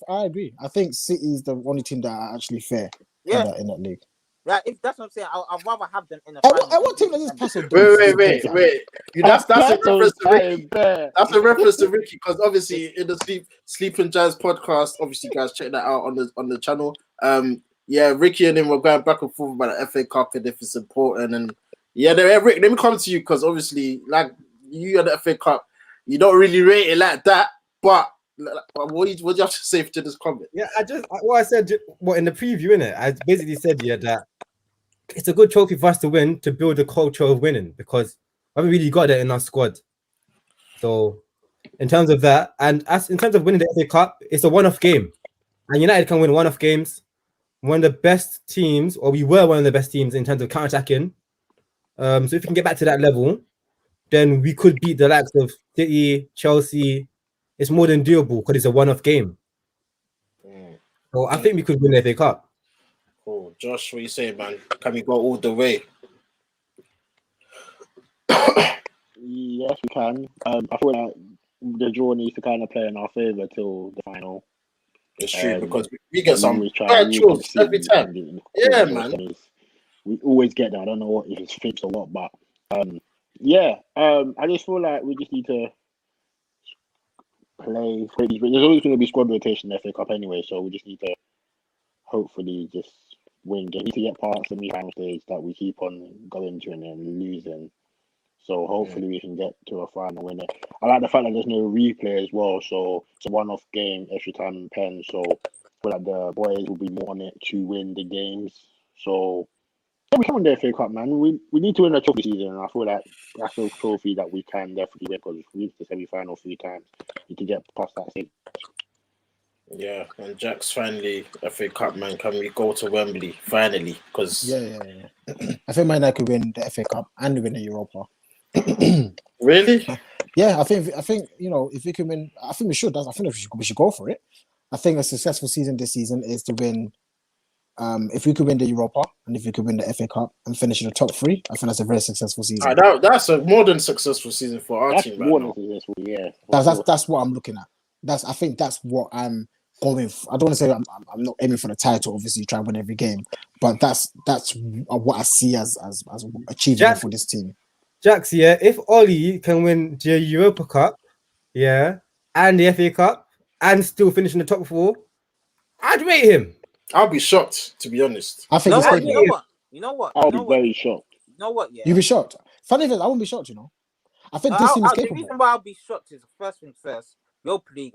S2: I agree. I think City is the only team that are actually fair
S6: Yeah,
S2: in that league.
S6: yeah. If that's what I'm saying, I'd rather have them in the
S2: I
S6: final.
S2: want team that just pass on.
S1: Wait. That's a reference to Ricky.
S3: There.
S1: That's a reference to Ricky because obviously in the Sleep and Jazz podcast, obviously guys check that out on the channel. Yeah, Ricky and him were going back and forth about the FA Cup and if it's important. And yeah, Rick, let me come to you because obviously, like you and the FA Cup, you don't really rate it like that. But what do you have to say to this comment?
S5: Yeah, what I said in the preview, innit? I basically said that it's a good trophy for us to win to build a culture of winning because we haven't really got that in our squad. So in terms of that, and as in terms of winning the FA Cup, it's a one-off game. And United can win one-off games. One of the best teams, or we were one of the best teams in terms of counter-attacking. So if we can get back to that level, then we could beat the likes of City, Chelsea. It's more than doable because it's a one-off game. So I think we could win the FA Cup.
S1: Cool. Josh, what you saying, man? Can we go all the way?
S3: Yes, we can. I feel like the draw needs to kind of play in our favour till the final.
S1: It's true because we get some
S3: we
S1: bad chills every time. Yeah, man.
S3: We always get that. I don't know if it's fixed or what, but Yeah. I just feel like we just need to play. There's always going to be squad rotation in the FA Cup anyway, so we just need to hopefully just win. Just need to get past the semi-final stage that we keep on going to and then losing. So hopefully we can get to a final winner. I like the fact that there's no replay as well, so it's a one-off game, extra time and pen. So I feel like the boys will be more on it to win the games. So yeah, we can win the FA Cup, man. We need to win the trophy season, and I feel like that's a trophy that we can definitely win because we reached the semi-final 3 times. You can get past that stage.
S1: Yeah, and Jack's finally FA Cup, man. Can we go to Wembley finally? Because
S2: Yeah. I think Man Utd could win the FA Cup and win the Europa.
S1: really,
S2: Yeah, I think if we can win, I think we should. I think we should go for it. I think a successful season this season is to win. If we could win the Europa and if we could win the FA Cup and finish in the top 3, I think that's a very successful season.
S1: that's a more than successful season for our
S3: That's
S1: team
S3: more
S1: right
S3: than
S1: now.
S3: successful, yeah.
S2: That's what I'm looking at. I think that's what I'm going for. I don't want to say I'm not aiming for the title. Obviously, try and win every game, but that's what I see as achievable for this team.
S5: Jax, yeah, if Ollie can win the Europa Cup, yeah, and the FA Cup, and still finish in the top 4, I'd rate him.
S1: I'll be shocked, to be honest.
S2: I think
S6: You know what?
S3: I'll be very shocked.
S6: You know what? Yeah.
S2: You'd be shocked. Funny thing, I won't be shocked. I think this team is capable.
S6: The reason why I'll be shocked is first things first. Europa League.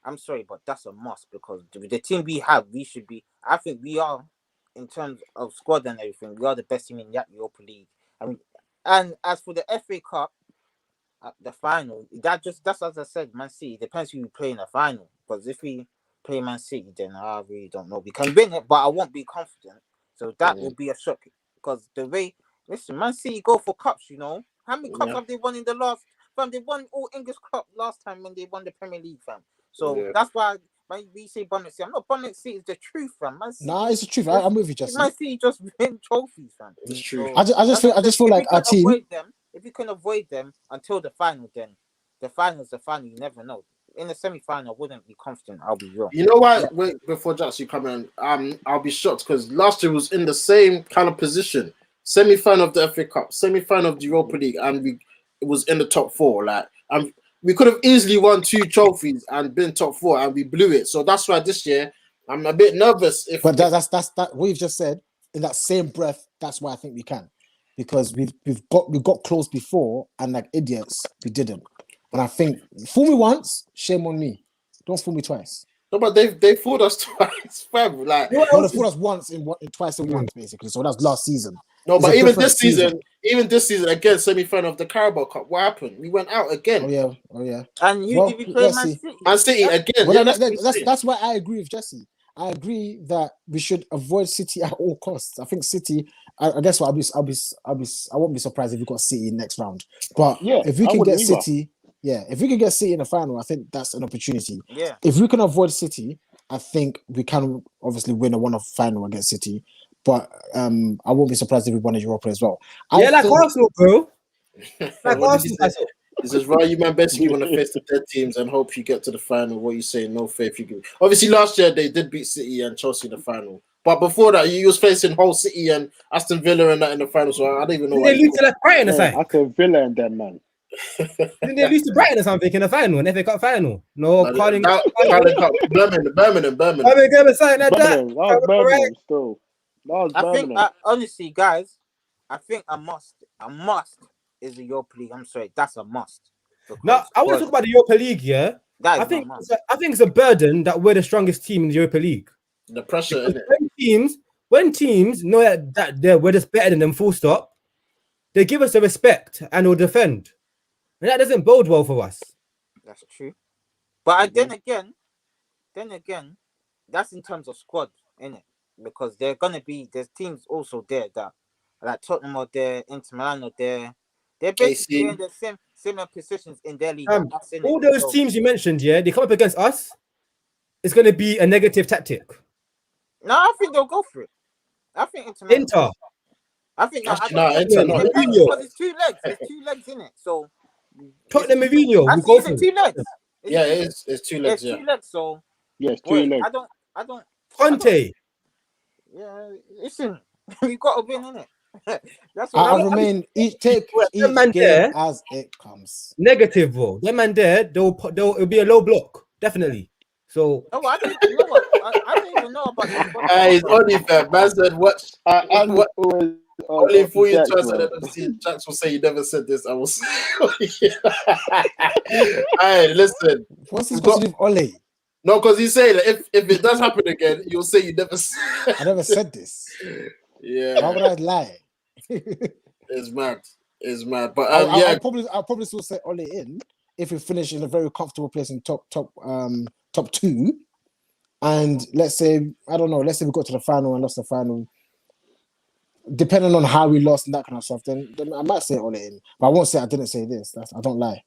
S6: I'm sorry, but that's a must because the team we have, we should be. I think we are, in terms of squad and everything, we are the best team in that Europa League. I mean, and as for the FA Cup, the final, that's as I said, Man City. Depends who we play in the final. Because if we play Man City, then I really don't know. We can win it, but I won't be confident. So that will be a shock because the way, listen, Man City go for cups. How many cups have they won in the last? Fam, they won all English Cup last time when they won the Premier League, fam. So that's why when we say Bonnet City, I'm not Bonnet City. It's the truth, fam. Man City,
S2: it's the truth. I'm with you, Jesse.
S6: Man City just win trophies, fam.
S1: It's true.
S2: I just feel like our team.
S6: If you can avoid them until the final, then the final is the final. You never know. In the semi-final, I wouldn't be confident. I'll be wrong.
S1: You know why? Yeah. Wait, before Jax, you come in, I'll be shocked because last year was in the same kind of position. Semi-final of the FA Cup, semi-final of the Europa League, and it was in the top 4. We could have easily won 2 trophies and been top 4, and we blew it. So that's why this year I'm a bit nervous.
S2: But that's what we've just said in that same breath. That's why I think we can, because we got close before, and like idiots, we didn't. And I think fool me once, shame on me. Don't fool me twice.
S1: No, but they fooled us twice, fam. They
S2: fooled us once twice in once, basically. So that's last season.
S1: No, but even this season, again, semi-final of the Carabao Cup, what happened? We went out again.
S2: Oh yeah.
S6: And you did we play Man City?
S1: Man City again.
S2: Well, that's why I agree with Jesse. I agree that we should avoid City at all costs. I think City. I guess what I won't be surprised if we got City next round. But if we can get City. Yeah, if we can get City in the final, I think that's an opportunity.
S6: Yeah.
S2: If we can avoid City, I think we can obviously win a one-off final against City. But I won't be surprised if we won a Europa as well.
S5: Arsenal, bro. Like Arsenal.
S1: He says, right, you man, basically want to face the dead teams and hope you get to the final. What you say? No faith. You can. Obviously, last year they did beat City and Chelsea in the final. But before that, you was facing Hull City and Aston Villa and that in the final. So I don't even know.
S5: They lose to like Brighton or something.
S3: Aston Villa and them, man.
S5: Didn't they lose to Brighton or something in the final, in FA Cup final? No,
S1: Carling Cup, Birmingham.
S5: Birmingham, something like that.
S3: Birmingham still.
S6: I think, honestly, guys, I think a must is the Europa League. I'm sorry, that's a must.
S5: No, I want to talk about the Europa League, yeah? I think it's a burden that we're the strongest team in the Europa League.
S1: The pressure,
S5: when teams know that we're just better than them, full stop, they give us the respect and will defend. And that doesn't bode well for us.
S6: That's true. But then again, that's in terms of squad, innit? Because there's teams also there that, like Tottenham are there, Inter Milan are there. They're basically in the similar positions in their league.
S5: All those teams you mentioned, yeah, they come up against us, it's going to be a negative tactic.
S6: No, I think they'll go for it. I think
S5: Inter.
S6: I think
S1: Inter.
S6: Because it's 2 legs. There's 2 legs in it. So
S5: Tottenham Mourinho.
S6: I think it's 2 legs.
S1: It's 2 legs.
S6: It's 2 legs. So
S3: it's 2 legs.
S6: I don't.
S5: Conte.
S6: Yeah, listen, we got to win, innit? That's what
S2: I remain take
S5: Well,
S2: each
S5: them man
S2: game
S5: there-
S2: as it comes.
S5: Negative, bro. Them man there, it'll be a low block, definitely. So
S6: Oh, I don't. You know what? I don't even know about this.
S1: Hey, it's only fair. Man said, watch.
S3: I'm
S1: What?
S3: always
S1: Only for you
S3: Jax,
S1: twice at
S3: bro.
S1: NFC. Jax will say you never said this. I will say. Hey, listen.
S2: What's this
S1: We've got-
S2: supposed to do with Ole?
S1: No, because he's saying that if it does happen again, you'll say you never said.
S2: I never said this.
S1: Yeah.
S2: Why would I lie?
S1: It's mad. It's mad. But
S2: I'll probably still say Ole in if we finish in a very comfortable place in top 2. And let's say, I don't know, let's say we got to the final and lost the final. Depending on how we lost and that kind of stuff, then I might say Ole in. But I won't say I didn't say this. I don't lie.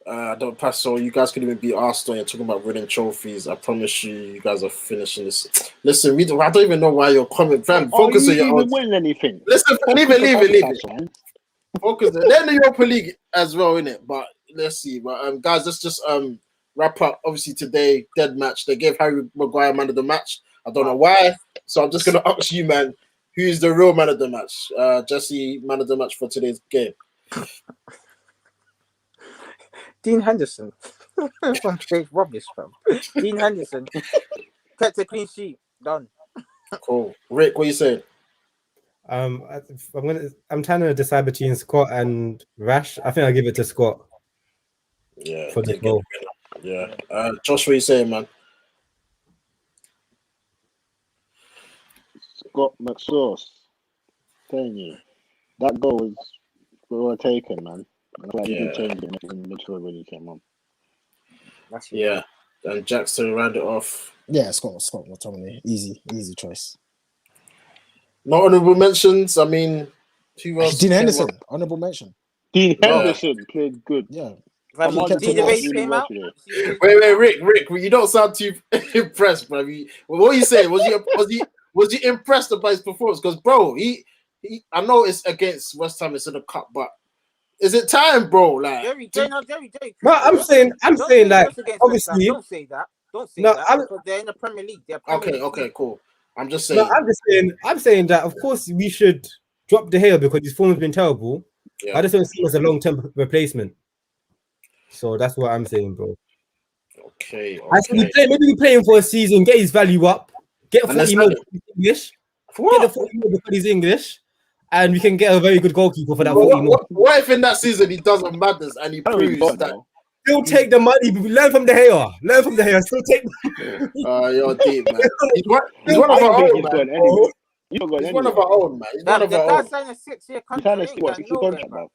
S1: I don't pass. So you guys can even beat Arsenal. You're talking about winning trophies. I promise you guys are finishing this. Listen, I don't even know why you're coming, fam. Focus on your own.
S3: Win anything?
S1: Listen, leave it.
S3: Man.
S1: Focus. They're in the Europa League as well, innit? But let's see. But guys, let's just wrap up. Obviously today, dead match. They gave Harry Maguire man of the match. I don't know why. So I'm just gonna ask you, man, who's the real man of the match? Jesse, man of the match for today's game.
S6: Dean Henderson. From Dave Rubbish, fam. Dean Henderson. Kept a clean sheet. Done.
S1: Cool. Rick, what you saying?
S5: I'm trying to decide between Scott and Rash. I think I'll give it to Scott.
S1: Yeah.
S5: For the
S1: did get
S5: goal.
S1: the winner. Yeah. Josh, what you saying, man?
S3: Scott McSauce. Telling you, that goal was well taken, man. Like he did change it in the midfield when he came on.
S6: That's
S1: Yeah. And Jackson round it off.
S2: Yeah, Scott McTominay. Easy choice.
S1: No honorable mentions. I mean, who else?
S2: Dean Henderson, honorable mention.
S3: Dean
S1: No.
S3: Henderson played good.
S2: Yeah.
S6: Fam,
S2: He
S6: you
S2: kept
S6: see
S2: it
S6: the way
S2: nice.
S6: he
S3: Really
S6: came
S3: well
S6: out?
S3: today.
S1: Wait, Rick, you don't sound too impressed, bro. What are you saying? Was he impressed by his performance? Because, bro, he I know it's against West Ham, it's in the cup, but is it time, bro? Like,
S6: Jerry.
S5: No, I'm saying like obviously.
S6: Don't say that.
S5: No,
S6: Because they're in the Premier League. They're Premier League.
S1: okay, cool. I'm just saying.
S5: No, I'm saying that of course we should drop De Gea because his form has been terrible.
S1: Yeah.
S5: I just don't see him as a long-term replacement. So that's what I'm saying, bro.
S1: Okay.
S5: I think maybe we play him for a season, get his value up, get
S1: And
S5: 40 mil because he's English, get the 40 mil because he's English, and we can get a very good goalkeeper for that 40 mil.
S1: What if in that season he doesn't matter and he proves that?
S5: Still take the money. Learn from De Gea. Still take.
S1: You're deep, man. He's one of our own, man. He's one of our own, man. He's one of our own.
S6: Signed a 6-year contract.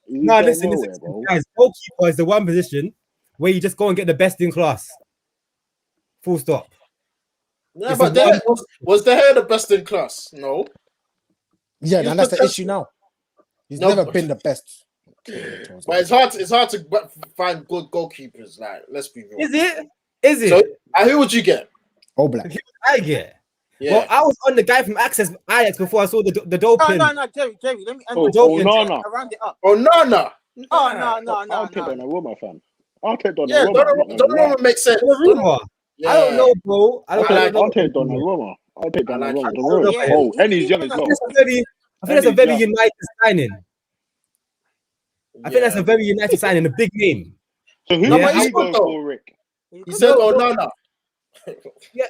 S5: No, listen. Guys, goalkeeper is the one position where you just go and get the best in class. Full stop.
S1: Yeah, but was De Gea the best in class? No.
S2: Yeah, and that's the issue now. He's never been the best.
S1: But it's hard to find good goalkeepers. Like, let's be real.
S5: Is it?
S1: So, who would you get?
S2: Oblak.
S5: I get.
S1: Yeah.
S5: Well, I was on the guy from Ajax before I saw the doping.
S6: No, Jerry. Let me round it up.
S1: Oh, no.
S3: I'll take Donnarumma, fam. I'll take Donnarumma.
S1: Yeah, Donnarumma makes sense.
S5: Yeah. I don't know, bro.
S3: I'll take Donnarumma. Oh, and he's young as well.
S5: I think that's a very United signing. I think that's a very United signing, a big name.
S3: So who
S1: are you
S3: going for, Rick?
S1: He said, no.
S5: Yeah,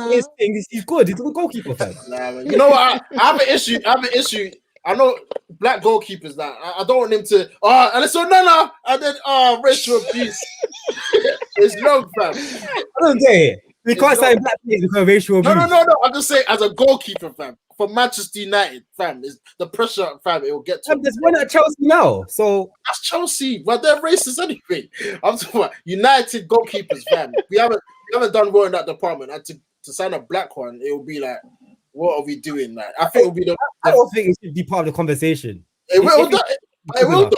S5: he's good. He's a good goalkeeper, fam.
S1: Nah, man. You know what? I have an issue. I know black goalkeepers that I don't want him to. And it's no, and then racial abuse. It's long, fam.
S5: I don't get it. We can't sign black players because of racial abuse.
S1: No. I'm just saying, as a goalkeeper, fam, for Manchester United, fam, is the pressure, fam. It will get to.
S5: There's one at Chelsea now, so
S1: that's Chelsea, but they're racist anyway. I'm talking about United goalkeepers, fam. We haven't done well in that department. And to sign a black one, it will be like, what are we doing? Like, I think it will be
S5: I don't think it should be part of the conversation.
S1: It will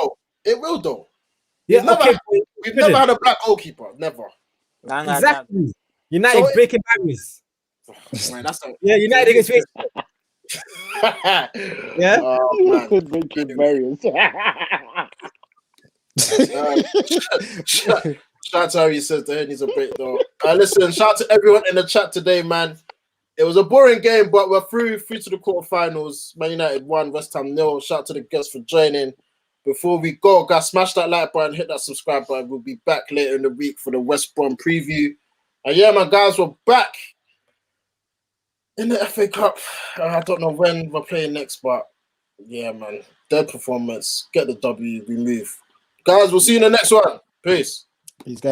S1: though.
S5: Yeah,
S1: We've never had a black goalkeeper. Never.
S5: Exactly. United breaking barriers.
S1: Man, that's
S5: United against Facebook. Yeah.
S1: Oh, man.
S3: Breaking barriers.
S1: Shout out to how he says the head needs a break though. Listen, shout out to everyone in the chat today, man. It was a boring game, but we're through to the quarterfinals. Man United won, West Ham 0. Shout out to the guests for joining. Before we go, guys, smash that like button, hit that subscribe button. We'll be back later in the week for the West Brom preview. And yeah, man, guys, we're back in the FA Cup. I don't know when we're playing next, but yeah, man, dead performance. Get the W, we move. Guys, we'll see you in the next one. Peace.
S2: Peace, guys.